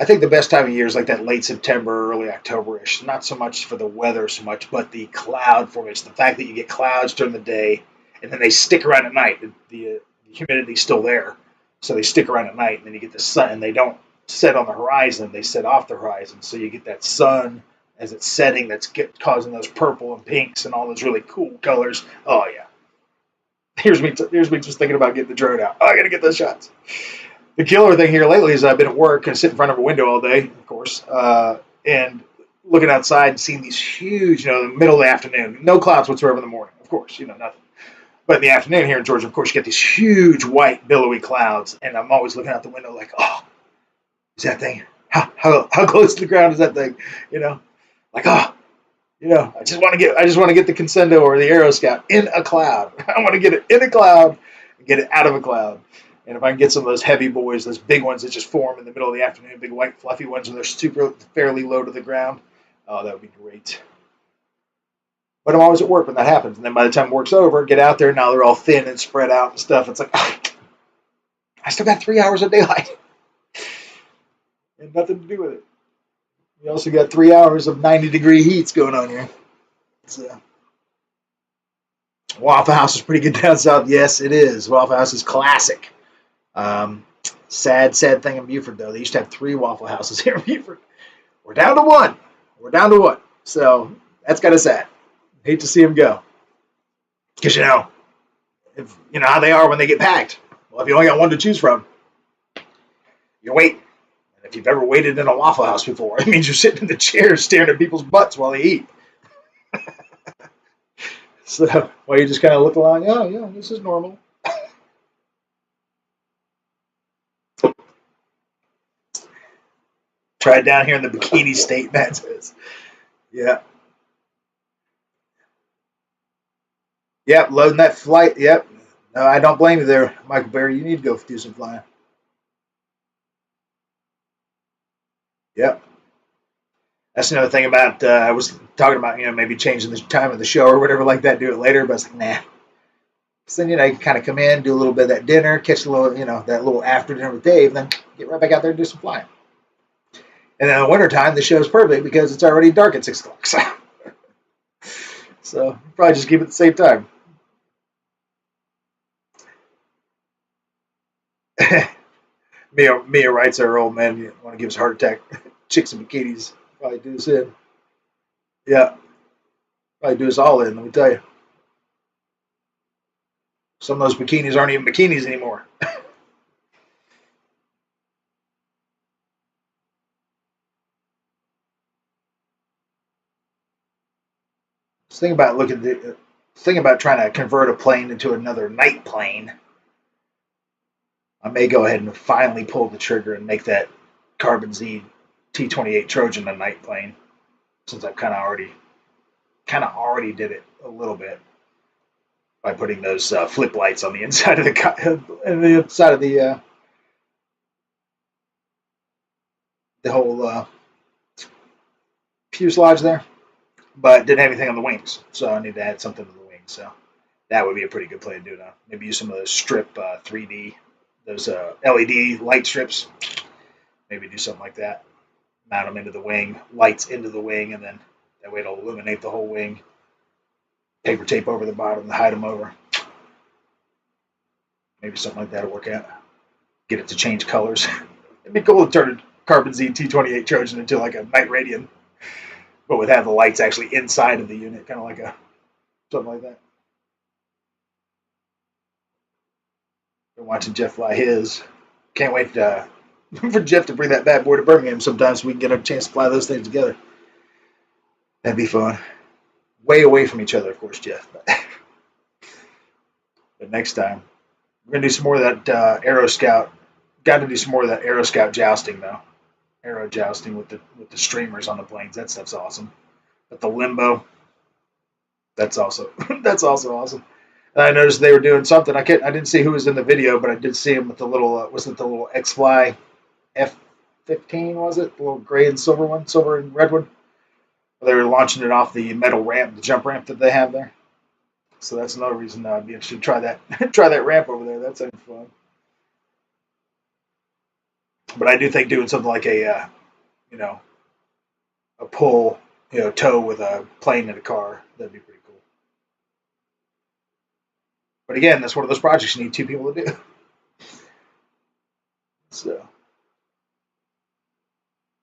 I think the best time of year is like that late September, early October-ish. Not so much for the weather so much, but the cloud formation. The fact that you get clouds during the day, and then they stick around at night. The humidity's still there, so they stick around at night, and then you get the sun, and they don't set on the horizon. They set off the horizon, so you get that sun as it's setting that's causing those purple and pinks and all those really cool colors. Oh, yeah. Here's me just thinking about getting the drone out. Oh, I got to get those shots. The killer thing here lately is I've been at work and sit in front of a window all day, of course, and looking outside and seeing these huge, in the middle of the afternoon, no clouds whatsoever in the morning, of course, nothing. But in the afternoon here in Georgia, of course, you get these huge white billowy clouds, and I'm always looking out the window like, oh, is that thing? How close to the ground is that thing? Like, oh, I just want to get the Consendo or the Aero Scout in a cloud. I want to get it in a cloud and get it out of a cloud. And if I can get some of those heavy boys, those big ones that just form in the middle of the afternoon, big white fluffy ones, and they're fairly low to the ground, oh, that would be great. But I'm always at work when that happens. And then by the time work's over, get out there, now they're all thin and spread out and stuff. It's like, I still got 3 hours of daylight. And nothing to do with it. We also got 3 hours of 90-degree heats going on here. So, Waffle House is pretty good down south. Yes, it is. Waffle House is classic. Sad thing in Buford, though. They used to have 3 Waffle Houses here in Buford. We're down to 1. So that's kind of sad. Hate to see them go. Because, if you know how they are when they get packed. Well, if you only got one to choose from, you wait. And if you've ever waited in a Waffle House before, it means you're sitting in the chair staring at people's butts while they eat. So, well, you just kind of look along, oh, yeah, this is normal. Try it down here in the bikini state, Matt says. Yeah. Yep, loading that flight. Yep. No, I don't blame you there, Michael Berry. You need to go do some flying. Yep. That's another thing about, I was talking about, maybe changing the time of the show or whatever like that, do it later, but I was like, nah. So then, you can kind of come in, do a little bit of that dinner, catch a little, that little after dinner with Dave, and then get right back out there and do some flying. And then in the wintertime, the show's perfect because it's already dark at 6 o'clock. So probably just keep it at the same time. Mia writes her old man, you want to give us a heart attack. Chicks in bikinis probably do us in. Yeah. Probably do us all in, let me tell you. Some of those bikinis aren't even bikinis anymore. Think about trying to convert a plane into another night plane. I may go ahead and finally pull the trigger and make that Carbon Z T-28 Trojan a night plane, since I've kind of already did it a little bit by putting those flip lights on the inside of the whole fuselage there, but didn't have anything on the wings, so I need to add something to the wings. So that would be a pretty good play to do now. Maybe use some of those strip 3D, those LED light strips. Maybe do something like that. Mount them into the wing, lights into the wing, and then that way it'll illuminate the whole wing. Paper tape over the bottom to hide them over. Maybe something like that will work out. Get it to change colors. It'd be cool to Carbon Z T28 Trojan into like a Night Radiant, but with have the lights actually inside of the unit, kind of like a something like that. Been watching Jeff fly his. Can't wait for Jeff to bring that bad boy to Birmingham sometime so we can get a chance to fly those things together. That'd be fun. Way away from each other, of course, Jeff. But next time, we're gonna do some more of that Aero Scout. Got to do some more of that Aero Scout jousting though. Aero jousting with the streamers on the planes. That stuff's awesome. But the limbo, that's also that's also awesome. And I noticed they were doing something. I didn't see who was in the video, but I did see him with the little was it the little X-Fly F-15 was it? The little gray and silver one, silver and red one. They were launching it off the metal ramp, the jump ramp that they have there. So that's another reason I'd be interested to try that try that ramp over there. That sounds fun. But I do think doing something like a a pull, tow with a plane in a car, that'd be pretty cool. But again, that's one of those projects you need two people to do.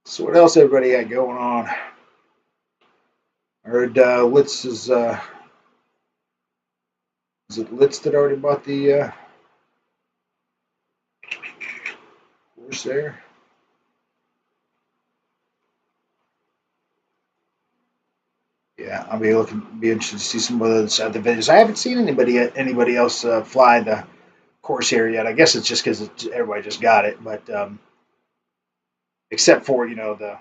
So what else everybody got going on? I heard Litz is it Litz that already bought the course there? Yeah, I'll be interested to see some of those other videos. I haven't seen anybody else fly the course here yet. I guess it's just because everybody just got it, but except for the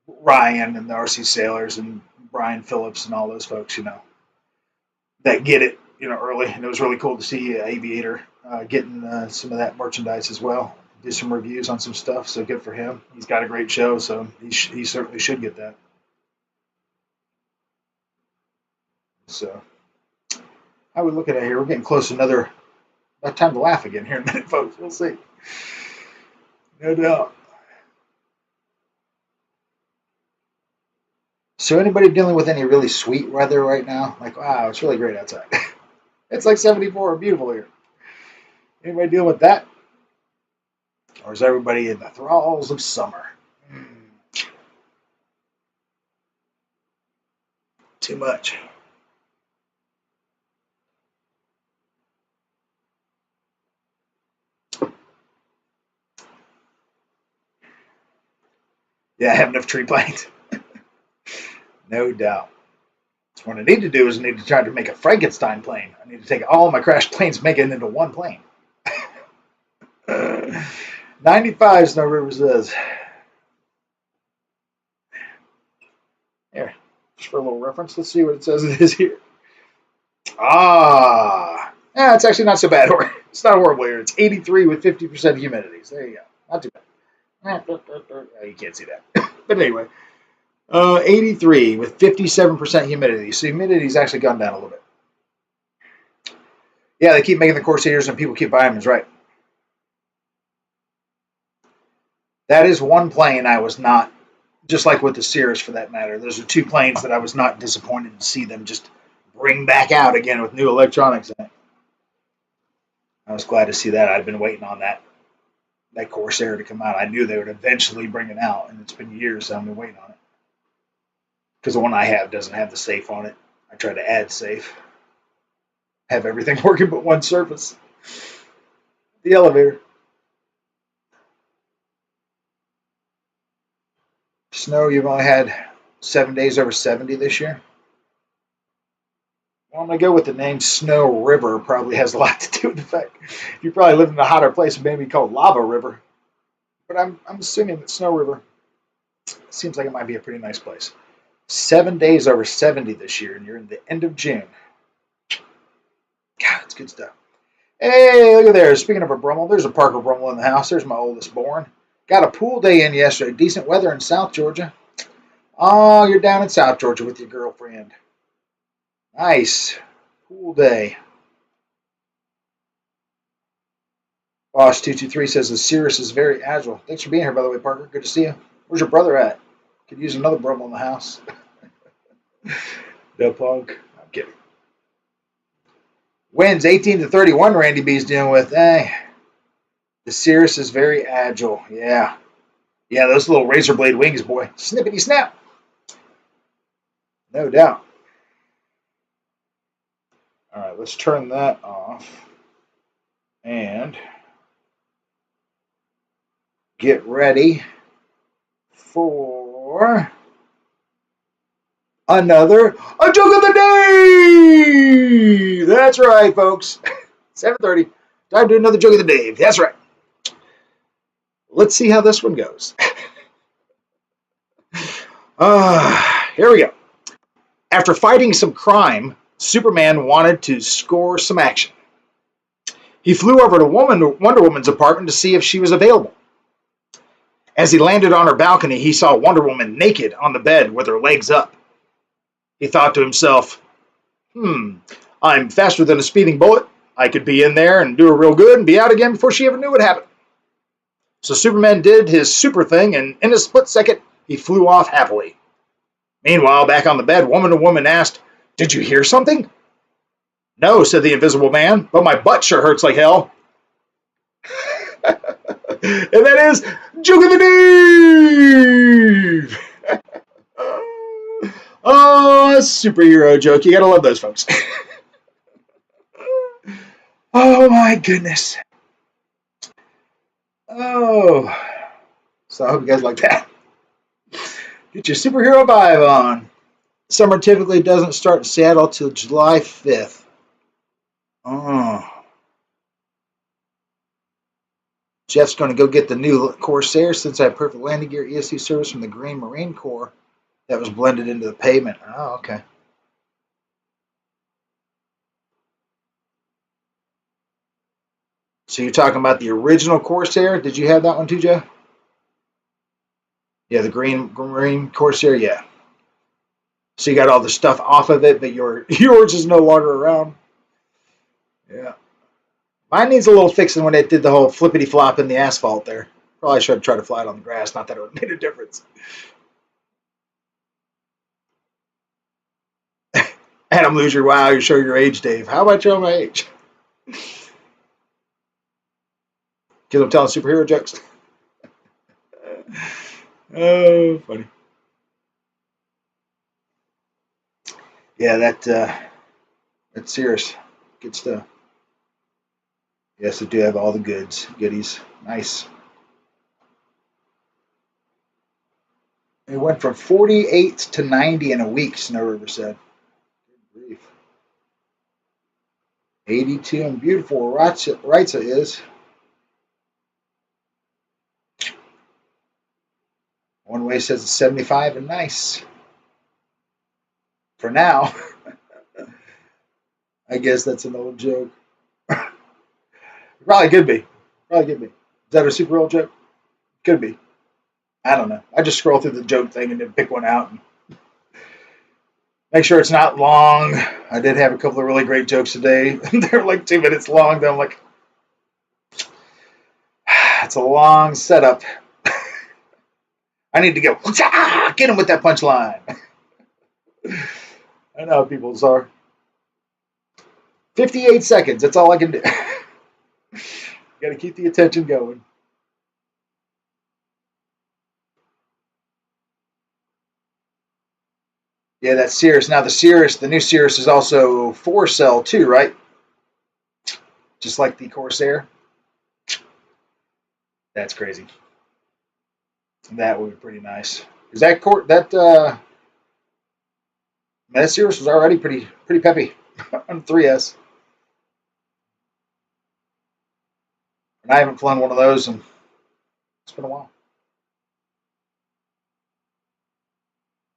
Ryan and the RC Sailors and Brian Phillips and all those folks, that get it, early. And it was really cool to see Aviator getting some of that merchandise as well. Did some reviews on some stuff, so good for him. He's got a great show, so he certainly should get that. So, how are we looking at here? We're getting close to about time to laugh again here in a minute, folks. We'll see. No doubt. So anybody dealing with any really sweet weather right now? Like, wow, it's really great outside. It's like 74, beautiful here. Anybody dealing with that? Or is everybody in the thralls of summer? Too much. Yeah, I have enough tree planes. No doubt. What I need to do is I need to try to make a Frankenstein plane. I need to take all my crashed planes, make it into one plane. 95 Snow River says. Here, just for a little reference, let's see what it says it is here. Yeah, it's actually not so bad. It's not horrible here. It's 83 with 50% humidity. So there you go. Not too bad. You can't see that. But anyway, 83 with 57% humidity. So humidity's actually gone down a little bit. Yeah, they keep making the Corsairs and people keep buying them. Is right. That is one plane I was not, just like with the Cirrus for that matter. Those are two planes that I was not disappointed to see them just bring back out again with new electronics in it. I was glad to see that. I'd been waiting on that Corsair to come out. I knew they would eventually bring it out, and it's been years that I've been waiting on it. Because the one I have doesn't have the safe on it. I tried to add safe. Have everything working but one surface. The elevator. Snow, you've only had 7 days over 70 this year. Well, I'm going to go with the name Snow River. Probably has a lot to do with the fact you probably lived in a hotter place, maybe called Lava River. But I'm assuming that Snow River seems like it might be a pretty nice place. 7 days over 70 this year, and you're in the end of June. God, it's good stuff. Hey, look at there. Speaking of a Brummel, there's a Parker Brummel in the house. There's my oldest born. Got a pool day in yesterday. Decent weather in South Georgia. Oh, you're down in South Georgia with your girlfriend. Nice. Pool day. Boss223 says the Cirrus is very agile. Thanks for being here, by the way, Parker. Good to see you. Where's your brother at? Could use another Brummel in the house. No punk. I'm kidding. Winds 18 to 31, Randy B's dealing with. The The Cirrus is very agile. Yeah. Yeah, those little razor blade wings, boy. Snippity snap. No doubt. All right, let's turn that off and get ready for a joke of the day. That's right, folks. 7:30. Time to do another joke of the day. That's right. Let's see how this one goes. Here we go. After fighting some crime, Superman wanted to score some action. He flew over to Wonder Woman's apartment to see if she was available. As he landed on her balcony, he saw Wonder Woman naked on the bed with her legs up. He thought to himself, I'm faster than a speeding bullet. I could be in there and do her real good and be out again before she ever knew what happened. So Superman did his super thing, and in a split second, he flew off happily. Meanwhile, back on the bed, Wonder Woman asked, "Did you hear something?" "No," said the Invisible Man, "but my butt sure hurts like hell." And that is Joke of the Day! Oh, a superhero joke. You gotta love those, folks. Oh, my goodness. Oh. So I hope you guys like that. Get your superhero vibe on. Summer typically doesn't start in Seattle till July 5th. Oh. Jeff's going to go get the new Corsair since I have perfect landing gear ESC service from the Green Marine Corps that was blended into the pavement. Oh, okay. So you're talking about the original Corsair? Did you have that one too, Jeff? Yeah, the Green Marine Corsair, yeah. So you got all the stuff off of it, but yours is no longer around. Yeah. Mine needs a little fixing when it did the whole flippity flop in the asphalt there. Probably should have tried to fly it on the grass. Not that it would have made a difference. Adam Loser, wow, you show your age, Dave. How about you on my age? Because I'm telling superhero jokes. Oh, funny. Yeah, that's serious. Good stuff. Yes, I do have all the goodies. Nice. It went from 48 to 90 in a week, Snow River said. Good grief. 82 and beautiful Reitza is. One way says it's 75 and nice. For now. I guess that's an old joke. Probably could be. Is that a super old joke? Could be. I don't know. I just scroll through the joke thing and then pick one out and make sure it's not long. I did have a couple of really great jokes today. They're like 2 minutes long. Then I'm like, it's a long setup. I need to go, get him with that punchline. I know how people are. 58 seconds. That's all I can do. Got to keep the attention going. Yeah, that's Cirrus. Now the new Cirrus is also 4-cell too, right? Just like the Corsair. That's crazy. That would be pretty nice. Because that Cirrus was already pretty peppy on 3S. And I haven't flown one of those, and it's been a while.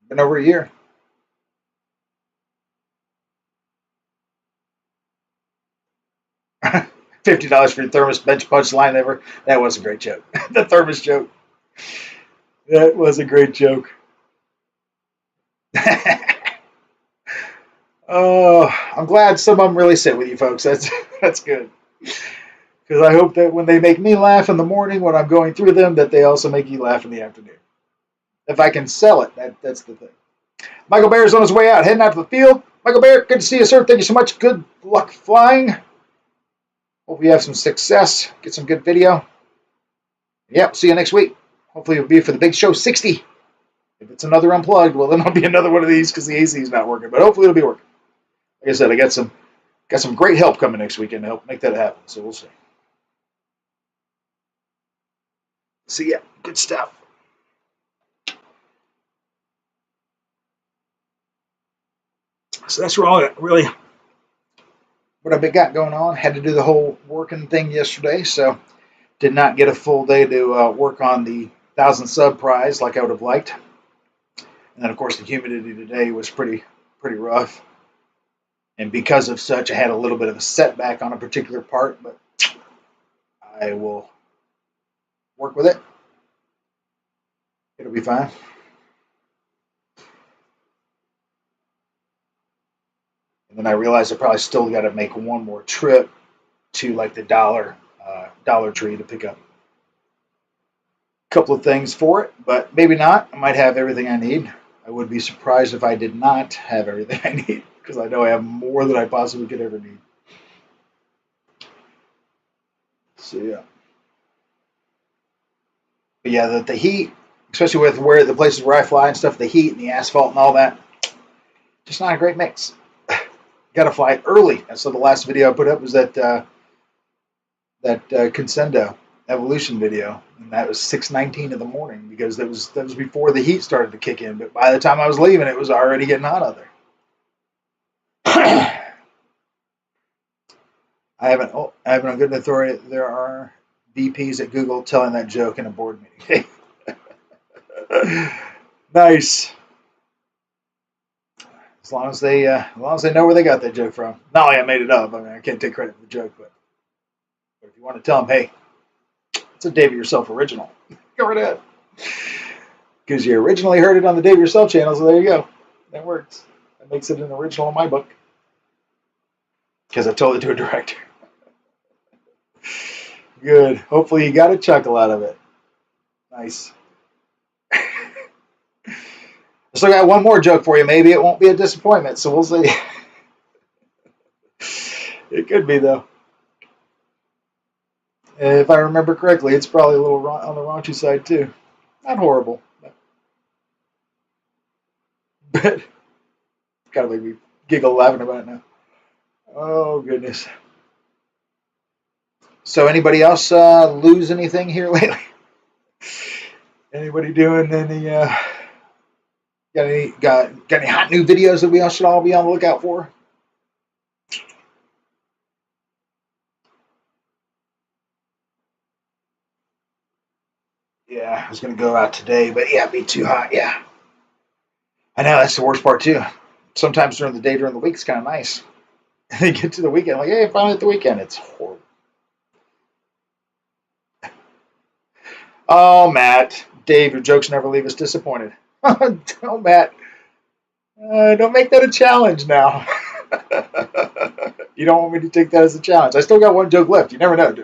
Been over a year. $50 for your thermos bench punch line ever. That was a great joke. The thermos joke. That was a great joke. Oh, I'm glad some of them really sit with you folks. That's good. Because I hope that when they make me laugh in the morning when I'm going through them, that they also make you laugh in the afternoon. If I can sell it, that's the thing. Michael Bear's on his way out, heading out to the field. Michael Bear, good to see you, sir. Thank you so much. Good luck flying. Hope you have some success. Get some good video. Yep, see you next week. Hopefully it'll be for the big show 60. If it's another unplugged, well, then it'll be another one of these because the AC is not working. But hopefully it'll be working. Like I said, I got some great help coming next weekend to help make that happen. So we'll see. So yeah, good stuff. So that's really what I've got going on. Had to do the whole working thing yesterday, so did not get a full day to work on the 1,000 sub prize like I would have liked. And then, of course, the humidity today was pretty rough. And because of such, I had a little bit of a setback on a particular part, but I will work with it. It'll be fine. And then I realized I probably still got to make one more trip to like the Dollar Tree to pick up a couple of things for it, but maybe not. I might have everything I need. I would be surprised if I did not have everything I need because I know I have more than I possibly could ever need. So yeah. But yeah, the heat, especially with where the places where I fly and stuff, the heat and the asphalt and all that, just not a great mix. Got to fly early. And so the last video I put up was that Consendo Evolution video, and that was 6:19 in the morning because that was before the heat started to kick in. But by the time I was leaving, it was already getting hot out there. I haven't on good authority. There are VPs at Google telling that joke in a board meeting. Nice. As long as they know where they got that joke from. Not only I made it up. I mean, I can't take credit for the joke, but if you want to tell them, hey, it's a Dave Yourself original, go right ahead. Because you originally heard it on the Dave Yourself channel, so there you go. That works. That makes it an original in my book. Because I told it to a director. Good. Hopefully you got a chuckle out of it. Nice. I still got one more joke for you. Maybe it won't be a disappointment, so we'll see. It could be, though. If I remember correctly, it's probably a little on the raunchy side, too. Not horrible. But it's kind of make me giggle laughing about it now. Oh, goodness. So anybody else lose anything here lately? Anybody doing any got any hot new videos that we all should all be on the lookout for? Yeah, I was gonna go out today, but yeah, it'd be too hot. Yeah, I know that's the worst part too. Sometimes during the day, during the week, it's kind of nice. And then get to the weekend, like, hey, finally at the weekend, it's horrible. Oh, Matt, Dave, your jokes never leave us disappointed. Oh, Matt, don't make that a challenge now. You don't want me to take that as a challenge. I still got one joke left. You never know.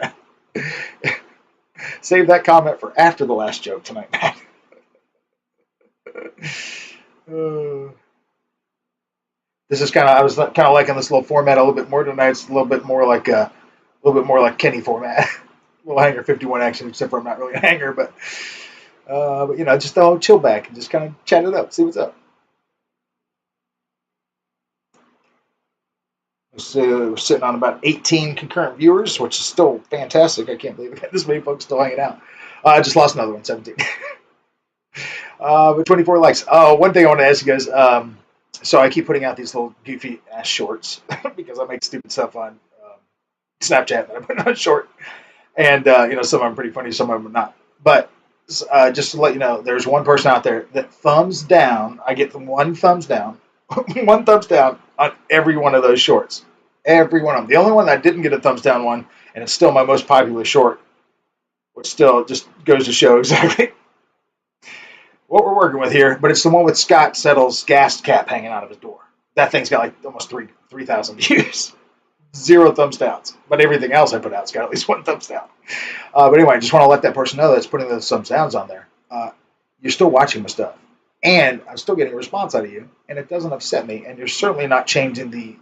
Save that comment for after the last joke tonight, Matt. This is I was kind of liking this little format a little bit more tonight. It's a little bit more like Kenny format. Little hanger 51 action, except for I'm not really a hanger, but you know, just all chill back and just kind of chat it up, see what's up. So we're sitting on about 18 concurrent viewers, which is still fantastic. I can't believe we got this many folks still hanging out. I just lost another one, 17. But 24 likes. Oh, one thing I want to ask you guys. So I keep putting out these little goofy ass shorts because I make stupid stuff on Snapchat that I put on short. And, you know, some of them are pretty funny, some of them are not. But just to let you know, there's one person out there that thumbs down. I get them one thumbs down, one thumbs down on every one of those shorts. Every one of them. The only one that didn't get a thumbs down one, and it's still my most popular short, which still just goes to show exactly what we're working with here. But it's the one with Scott Settle's gas cap hanging out of his door. That thing's got like almost 3,000 views. 0 thumbs downs. But everything else I put out's got at least 1 thumbs down. But anyway, I just want to let that person know that's putting those thumbs downs on there. You're still watching my stuff. And I'm still getting a response out of you. And it doesn't upset me. And you're certainly not changing the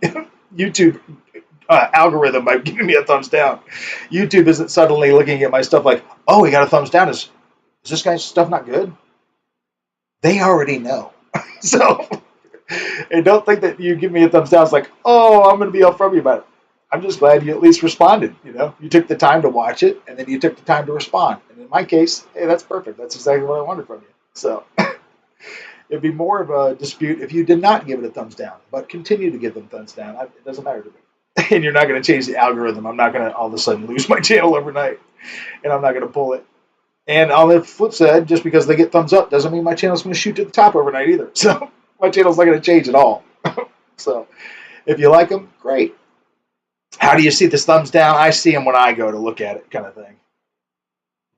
YouTube algorithm by giving me a thumbs down. YouTube isn't suddenly looking at my stuff like, oh, he got a thumbs down. Is this guy's stuff not good? They already know. So, and don't think that you give me a thumbs down. It's like, oh, I'm going to be all from you about it. I'm just glad you at least responded. You know, you took the time to watch it, and then you took the time to respond. And in my case, hey, that's perfect. That's exactly what I wanted from you. So it'd be more of a dispute if you did not give it a thumbs down, but continue to give them thumbs down. It doesn't matter to me. And you're not going to change the algorithm. I'm not going to all of a sudden lose my channel overnight, and I'm not going to pull it. And on the flip side, just because they get thumbs up doesn't mean my channel's going to shoot to the top overnight either. So my channel's not going to change at all. So if you like them, great. How do you see this thumbs down? I see them when I go to look at it, kind of thing.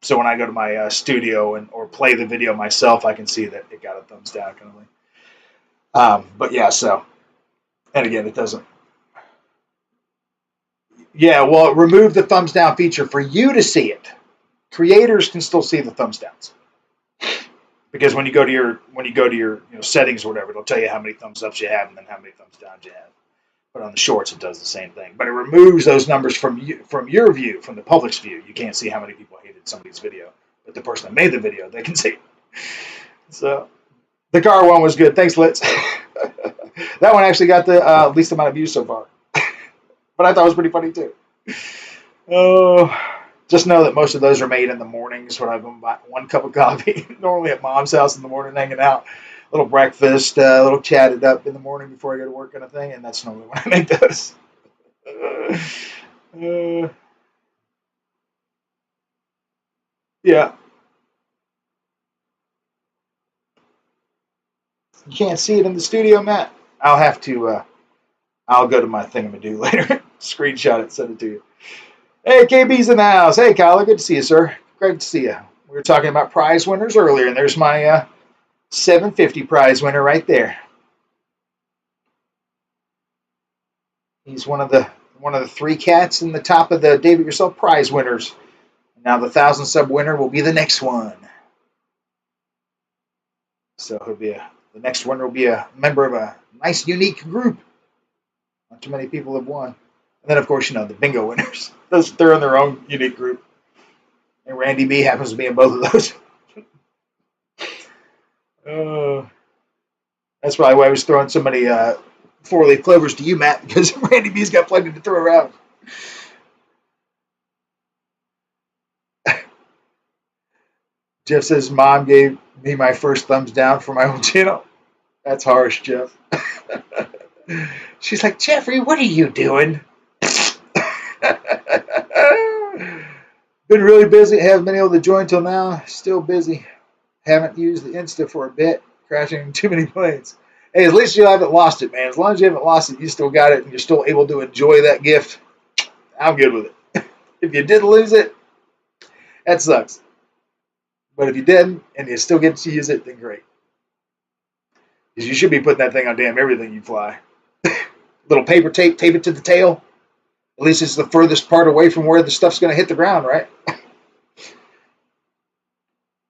So when I go to my studio or play the video myself, I can see that it got a thumbs down, kind of thing. But yeah, so, and again, it doesn't. Yeah, well, remove the thumbs down feature for you to see it. Creators can still see the thumbs downs because when you go to your settings or whatever, it'll tell you how many thumbs ups you have and then how many thumbs downs you have. But on the shorts, it does the same thing. But it removes those numbers from your view, from the public's view. You can't see how many people hated somebody's video, but the person that made the video, they can see it. So the car one was good. Thanks, Litz. That one actually got the least amount of views so far. But I thought it was pretty funny too. Oh, just know that most of those are made in the mornings when I've been buying one cup of coffee, normally at Mom's house in the morning, hanging out, a little breakfast, a little chatted up in the morning before I go to work kind of thing, and that's normally when I make those. Yeah. You can't see it in the studio, Matt? I'll have to, I'll go to my thingamadoo later, screenshot it, send it to you. Hey, KB's in the house. Hey, Kyler, good to see you, sir. Great to see you. We were talking about prize winners earlier, and there's my $750 prize winner right there. He's one of the 3 cats in the top of the David Yourself prize winners. Now the 1,000 sub winner will be the next one. So the next winner will be a member of a nice, unique group. Not too many people have won. And then, of course, the bingo winners. They're in their own unique group. And Randy B happens to be in both of those. That's probably why I was throwing so many 4-leaf clovers to you, Matt, because Randy B's got plenty to throw around. Jeff says, Mom gave me my first thumbs down for my own channel. That's harsh, Jeff. She's like, Jeffrey, what are you doing? Been really busy. Haven't been able to join till now. Still busy. Haven't used the Insta for a bit. Crashing too many planes. Hey, at least you haven't lost it, man. As long as you haven't lost it, you still got it, and you're still able to enjoy that gift. I'm good with it. If you did lose it, that sucks. But if you didn't, and you still get to use it, then great. Because you should be putting that thing on damn everything you fly. Little paper tape it to the tail. At least it's the furthest part away from where the stuff's going to hit the ground, right?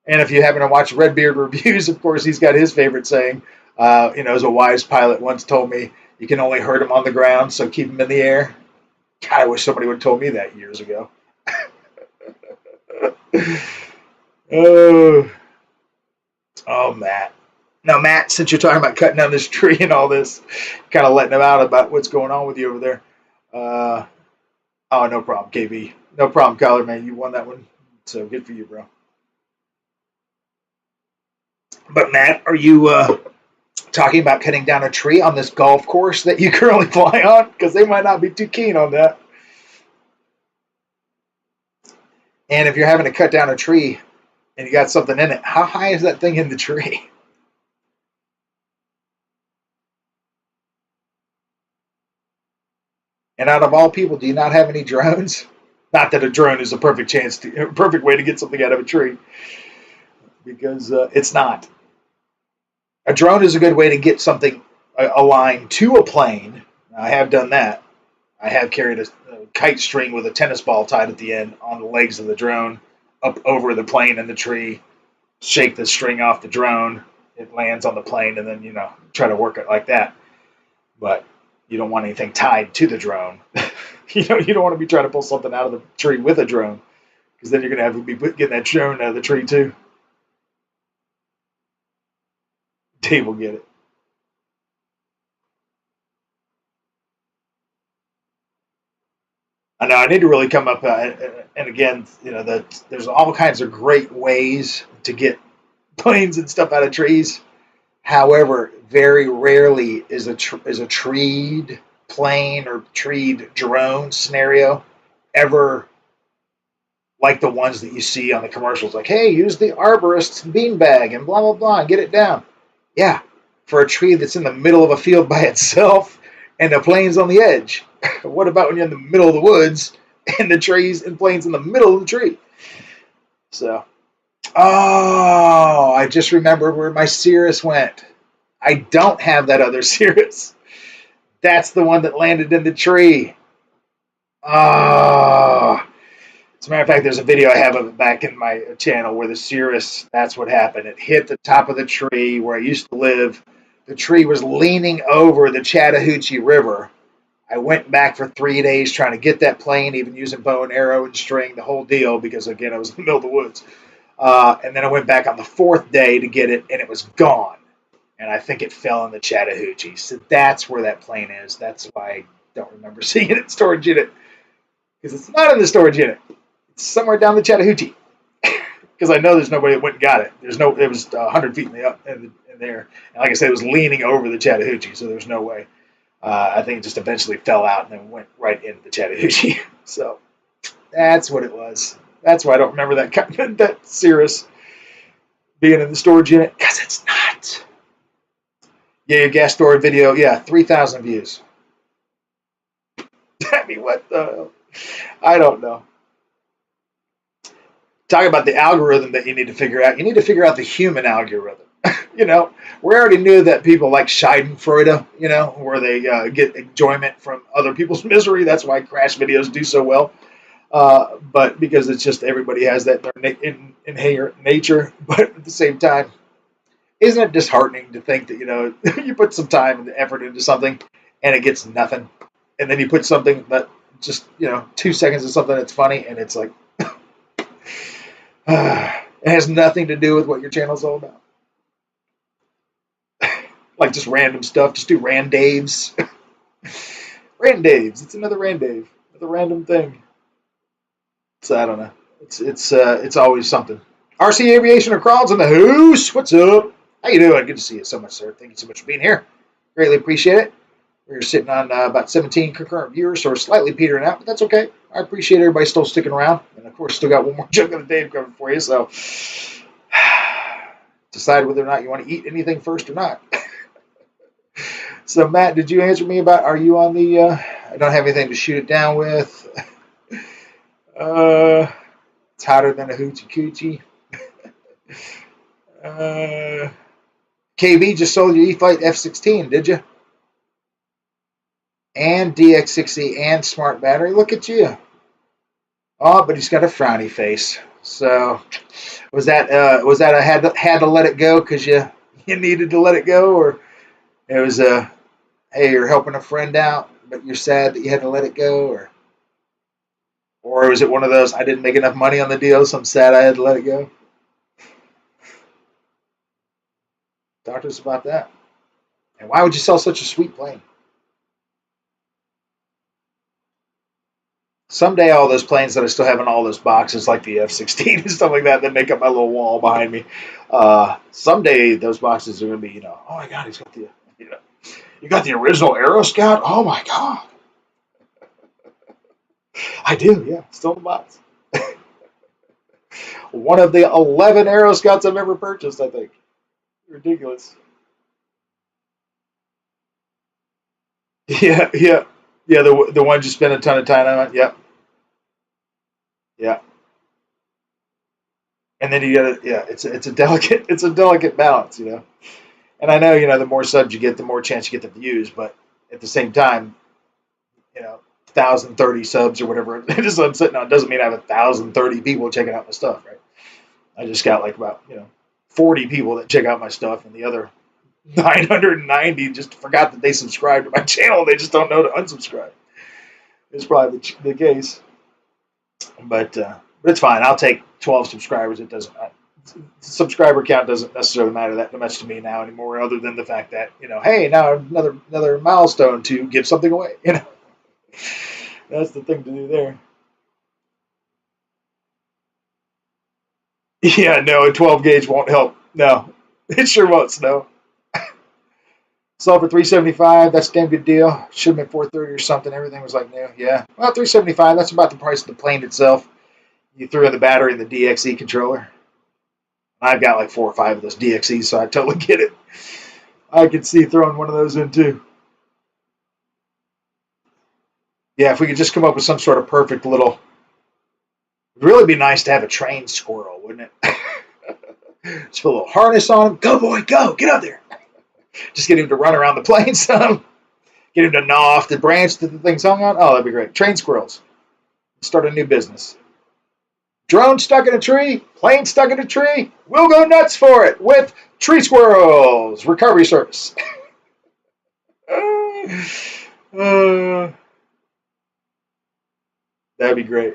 And if you happen to watch Redbeard reviews, of course, he's got his favorite saying. As a wise pilot once told me, you can only hurt him on the ground, so keep him in the air. God, I wish somebody would have told me that years ago. Oh, Matt. Now, Matt, since you're talking about cutting down this tree and all this, kind of letting them out about what's going on with you over there. No problem, KB. No problem, Kyler, man. You won that one, so good for you, bro. But, Matt, are you talking about cutting down a tree on this golf course that you currently fly on? Because they might not be too keen on that. And if you're having to cut down a tree and you got something in it, how high is that thing in the tree? And out of all people, do you not have any drones? Not that a drone is a perfect way to get something out of a tree, because it's not. A drone is a good way to get something aligned to a plane. I have done that. I have carried a kite string with a tennis ball tied at the end on the legs of the drone up over the plane and the tree, shake the string off the drone, it lands on the plane, and then, try to work it like that. But you don't want anything tied to the drone. You don't want to be trying to pull something out of the tree with a drone, because then you're going to have to be getting that drone out of the tree too. Dave will get it. I know I need to really come up, and again, there's all kinds of great ways to get planes and stuff out of trees. However, very rarely is a treed plane or treed drone scenario ever like the ones that you see on the commercials. Like, hey, use the arborist's beanbag and blah blah blah and get it down. Yeah, for a tree that's in the middle of a field by itself and the plane's on the edge. What about when you're in the middle of the woods and the trees and planes in the middle of the tree? So, oh, I just remembered where my Cirrus went. I don't have that other Cirrus. That's the one that landed in the tree. Oh. As a matter of fact, there's a video I have of it back in my channel where the Cirrus, that's what happened. It hit the top of the tree where I used to live. The tree was leaning over the Chattahoochee River. I went back for 3 days trying to get that plane, even using bow and arrow and string, the whole deal, because, again, I was in the middle of the woods. And then I went back on the 4th day to get it, and it was gone. And I think it fell in the Chattahoochee. So that's where that plane is. That's why I don't remember seeing it in storage unit. Because it's not in the storage unit. It's somewhere down the Chattahoochee. Because I know there's nobody that went and got it. It was 100 feet in there. And like I said, it was leaning over the Chattahoochee, so there's no way. I think it just eventually fell out and then went right into the Chattahoochee. So that's what it was. That's why I don't remember that Cirrus being in the storage unit, because it's not. Yeah, your gas storage video, 3,000 views. I mean, what the hell? I don't know. Talk about the algorithm that you need to figure out. You need to figure out the human algorithm. We already knew that people like Schadenfreude, where they get enjoyment from other people's misery. That's why crash videos do so well. But because it's just everybody has that in inherent nature. But at the same time, isn't it disheartening to think that, you put some time and effort into something and it gets nothing? And then you put something that just, 2 seconds of something that's funny and it's like, it has nothing to do with what your channel's all about. Like just random stuff. Just do Randaves. Randaves. It's another Randave. Another random thing. So I don't know. It's always something. RC Aviation or Crawls in the house. What's up? How you doing? Good to see you so much, sir. Thank you so much for being here. Greatly appreciate it. We're sitting on about 17 concurrent viewers, so we're slightly petering out, but that's okay. I appreciate everybody still sticking around. And, of course, still got one more junk of the day covered for you, so decide whether or not you want to eat anything first or not. So, Matt, did you answer me about, are you on the, I don't have anything to shoot it down with. It's hotter than a hoochie coochie. KB just sold your E-Flight F-16, did you? And DX60 and smart battery. Look at you. Oh, but he's got a frowny face. So, was that a had to let it go because you needed to let it go, or it was hey, you're helping a friend out, but you're sad that you had to let it go, or was it one of those, I didn't make enough money on the deal, so I'm sad I had to let it go? Talk to us about that. And why would you sell such a sweet plane? Someday all those planes that I still have in all those boxes, like the F-16 and stuff like that make up my little wall behind me. Someday those boxes are going to be, oh my God, he's got the, you got the original Aero Scout? Oh my God. I do, yeah, still in the box. One of the 11 Aero Scouts I've ever purchased, I think. Ridiculous. Yeah, the one you spend a ton of time on. Yep. Yeah. And then you got to, it's a delicate balance, And I know, the more subs you get, the more chance you get the views, but at the same time, 1,030 subs or whatever it is I'm sitting on doesn't mean I have 1,030 people checking out my stuff, right? I just got like about, 40 people that check out my stuff, and the other 990 just forgot that they subscribed to my channel. They just don't know to unsubscribe. It's probably the case. But it's fine. I'll take 12 subscribers. It doesn't. Subscriber count doesn't necessarily matter that much to me now anymore, other than the fact that, hey, now another milestone to give something away. That's the thing to do there. Yeah, no, a 12 gauge won't help. No, it sure won't. Snow. Sold for $375. That's a damn good deal. Should have been $430 or something. Everything was like new. Yeah, well, $375. That's about the price of the plane itself. You threw in the battery and the DXE controller. I've got like 4 or 5 of those DXEs, so I totally get it. I could see throwing one of those in too. Yeah, if we could just come up with some sort of perfect little. It'd really be nice to have a trained squirrel, wouldn't it? Just put a little harness on him. Go, boy, go. Get up there. Just get him to run around the plane some. Get him to gnaw off the branch that the thing's hung on. Oh, that'd be great. Train squirrels. Start a new business. Drone stuck in a tree. Plane stuck in a tree. We'll go nuts for it with Tree Squirrels Recovery Service. That'd be great.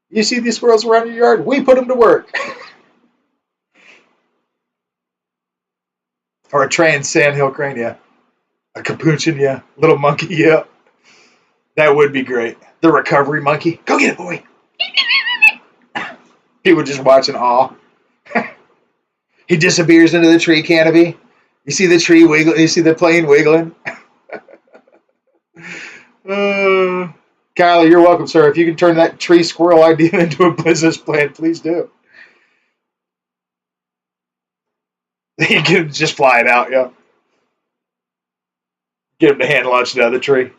You see these squirrels around your yard? We put them to work. Or a trained sandhill crane, yeah. A capuchin, yeah. Little monkey, yeah. That would be great. The recovery monkey. Go get it, boy. People just watch in awe. He disappears into the tree canopy. You see the tree wiggle. You see the plane wiggling. Kyle, you're welcome, sir. If you can turn that tree squirrel idea into a business plan, please do. You can just fly it out, yeah. Get him to hand launch it out of the tree.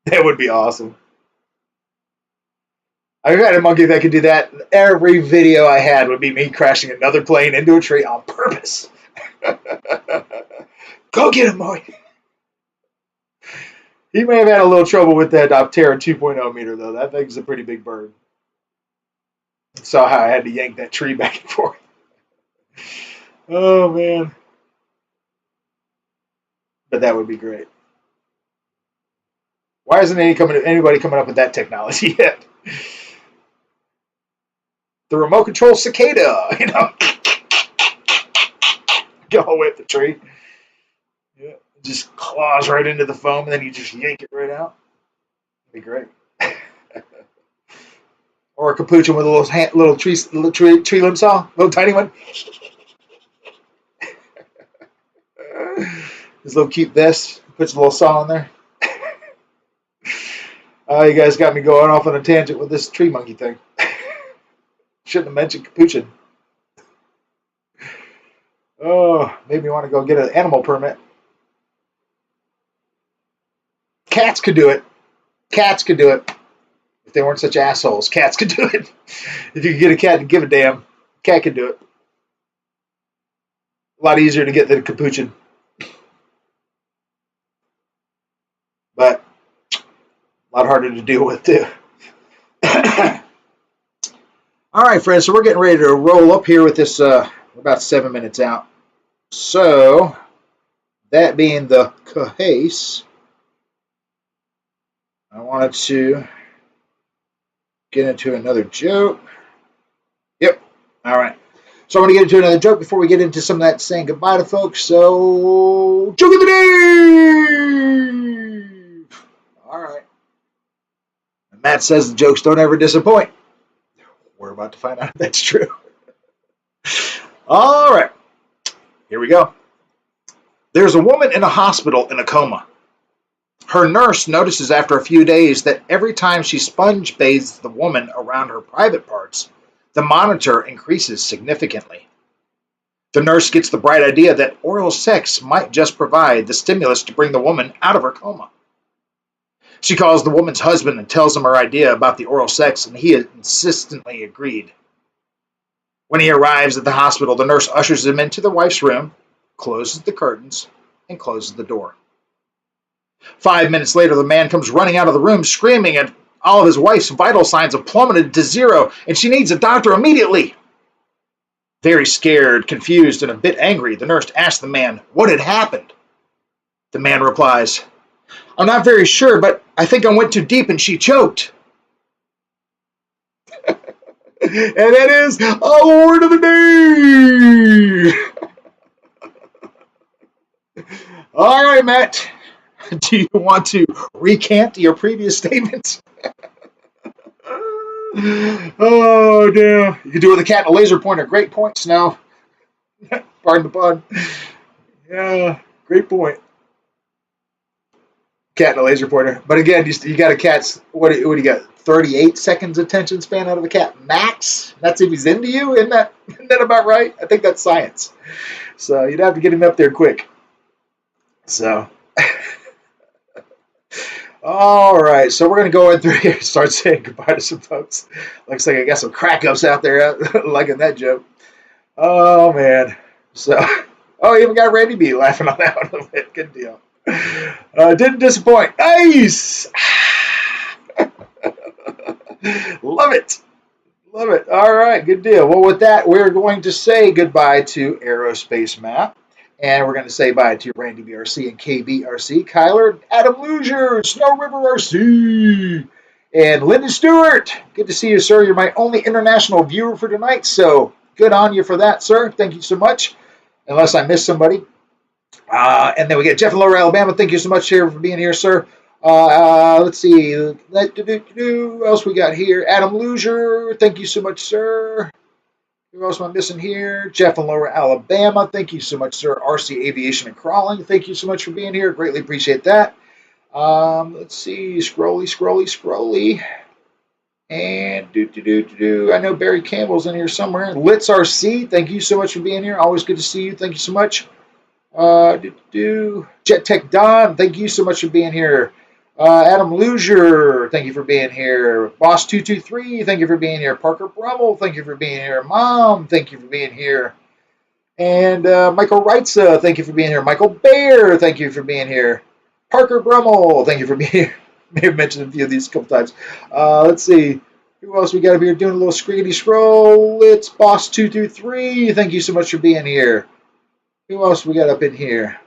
That would be awesome. I've had a monkey that could do that. Every video I had would be me crashing another plane into a tree on purpose. Go get him, boy. He may have had a little trouble with that Optera 2.0 meter, though. That thing's a pretty big bird. Saw how I had to yank that tree back and forth. Oh, man. But that would be great. Why isn't anybody coming up with that technology yet? The remote control cicada, Go away at the tree. Yeah. Just claws right into the foam, and then you just yank it right out. That'd be great. Or a capuchin with a little tree limb saw, little tiny one. His little cute vest, puts a little saw in there. Oh, you guys got me going off on a tangent with this tree monkey thing. Shouldn't have mentioned capuchin. Oh, made me want to go get an animal permit. Cats could do it. Cats could do it. If they weren't such assholes, cats could do it. If you could get a cat to give a damn, cat could do it. A lot easier to get than a capuchin. But a lot harder to deal with, too. All right, friends, so we're getting ready to roll up here with this. We're about 7 minutes out. So, that being the case, I wanted to get into another joke. Yep. All right. So I'm going to get into another joke before we get into some of that saying goodbye to folks. So, joke of the day! All right. And Matt says the jokes don't ever disappoint. We're about to find out if that's true. All right. Here we go. There's a woman in a hospital in a coma. Her nurse notices after a few days that every time she sponge bathes the woman around her private parts, the monitor increases significantly. The nurse gets the bright idea that oral sex might just provide the stimulus to bring the woman out of her coma. She calls the woman's husband and tells him her idea about the oral sex, and he insistently agreed. When he arrives at the hospital, the nurse ushers him into the wife's room, closes the curtains, and closes the door. 5 minutes later, the man comes running out of the room, screaming, and all of his wife's vital signs have plummeted to zero, and she needs a doctor immediately. Very scared, confused, and a bit angry, the nurse asked the man what had happened. The man replies, "I'm not very sure, but I think I went too deep and she choked." And that is our word of the day. All right, Matt. Do you want to recant your previous statements? Oh, damn. You can do it with a cat and a laser pointer. Great point, Snow. Pardon the pun. Yeah, great point. Cat and a laser pointer. But again, you got a cat's, what do you got? 38 seconds attention span out of a cat max? That's if he's into you? Isn't that about right? I think that's science. So you'd have to get him up there quick. So, all right. So we're going to go in through here and start saying goodbye to some folks. Looks like I got some crack-ups out there liking that joke. Oh, man. So, oh, even got Randy B laughing on that one a little bit. Good deal. Didn't disappoint. Nice. Love it. Love it. All right. Good deal. Well, with that, we're going to say goodbye to Aerospace Matt. And we're going to say bye to Randy BRC and KBRC, Kyler, Adam Luger, Snow River RC, and Lyndon Stewart. Good to see you, sir. You're my only international viewer for tonight, so good on you for that, sir. Thank you so much. Unless I missed somebody. And then we get Jeff in Lower Alabama. Thank you so much here for being here, sir. Let's see. Who else we got here? Adam Luger. Thank you so much, sir. Who else am I missing here? Jeff in Lower Alabama. Thank you so much, sir. RC Aviation and Crawling. Thank you so much for being here. Greatly appreciate that. Let's see. Scrolly. And I know Barry Campbell's in here somewhere. LilSki RC. Thank you so much for being here. Always good to see you. Thank you so much. Jet Tech Don. Thank you so much for being here. Adam Luger, thank you for being here. Boss223, thank you for being here. Parker Brummel, thank you for being here. Mom, thank you for being here. And Michael Reitza, thank you for being here. Michael Baer, thank you for being here. Parker Brummel, thank you for being here. May have mentioned a few of these a couple times. Let's see. Who else we got up here doing a little scroogity scroll? It's Boss223, thank you so much for being here. Who else we got up in here?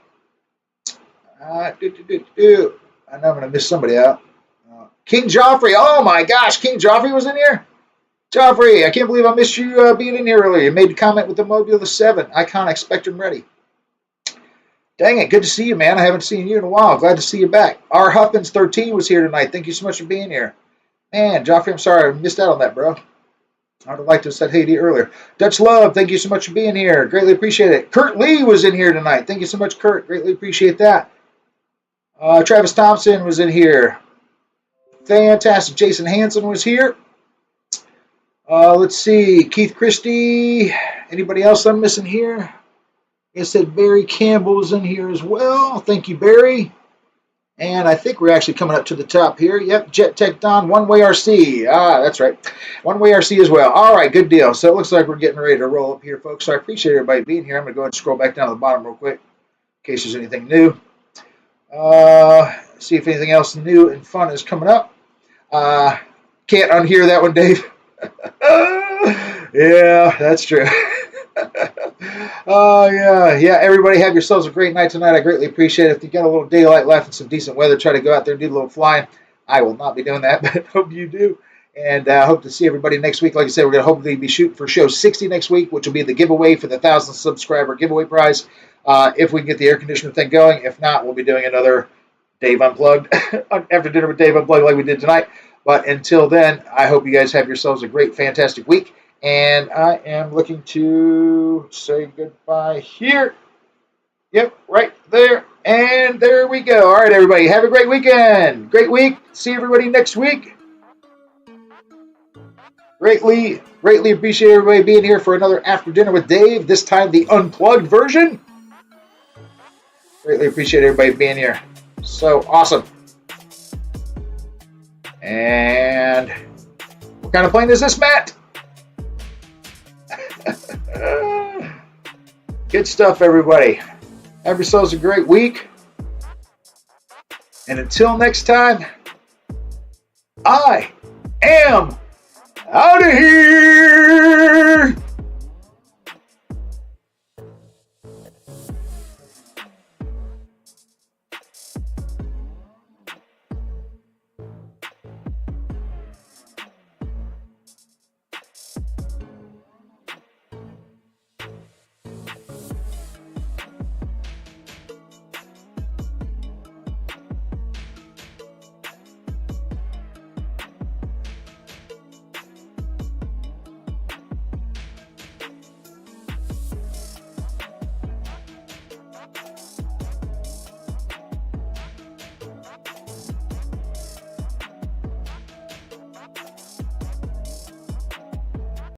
I know I'm going to miss somebody out. King Joffrey. Oh, my gosh. King Joffrey was in here? Joffrey, I can't believe I missed you being in here earlier. You made a comment with the Mobile 7. Iconic Spectrum ready. Dang it. Good to see you, man. I haven't seen you in a while. Glad to see you back. R. Huffins 13 was here tonight. Thank you so much for being here. Man, Joffrey, I'm sorry. I missed out on that, bro. I would have liked to have said hey to you earlier. Dutch Love, thank you so much for being here. Greatly appreciate it. Kurt Lee was in here tonight. Thank you so much, Kurt. Greatly appreciate that. Travis Thompson was in here. Fantastic. Jason Hansen was here. Let's see. Keith Christie. Anybody else I'm missing here? I said Barry Campbell was in here as well. Thank you, Barry. And I think we're actually coming up to the top here. Yep, Jet Tech Don, One Way RC. That's right. One Way RC as well. All right, good deal. So it looks like we're getting ready to roll up here, folks. So I appreciate everybody being here. I'm going to go ahead and scroll back down to the bottom real quick in case there's anything new. See if anything else new and fun is coming up. Can't unhear that one, Dave. Yeah, that's true. Yeah. Everybody have yourselves a great night tonight. I greatly appreciate it. If you got a little daylight left and some decent weather, try to go out there and do a little flying. I will not be doing that, but hope you do. And hope to see everybody next week. Like I said, we're going to hopefully be shooting for show 60 next week, which will be the giveaway for the 1,000 subscriber giveaway prize. If we can get the air conditioner thing going. If not, we'll be doing another Dave Unplugged after dinner with Dave Unplugged like we did tonight. But until then, I hope you guys have yourselves a great, fantastic week. And I am looking to say goodbye here. Yep, right there. And there we go. All right, everybody. Have a great weekend. Great week. See everybody next week. Greatly appreciate everybody being here for another After Dinner with Dave. This time the unplugged version. Greatly appreciate everybody being here. So awesome. And what kind of plane is this, Matt? Good stuff, everybody. Have yourselves a great week. And until next time, I am out of here.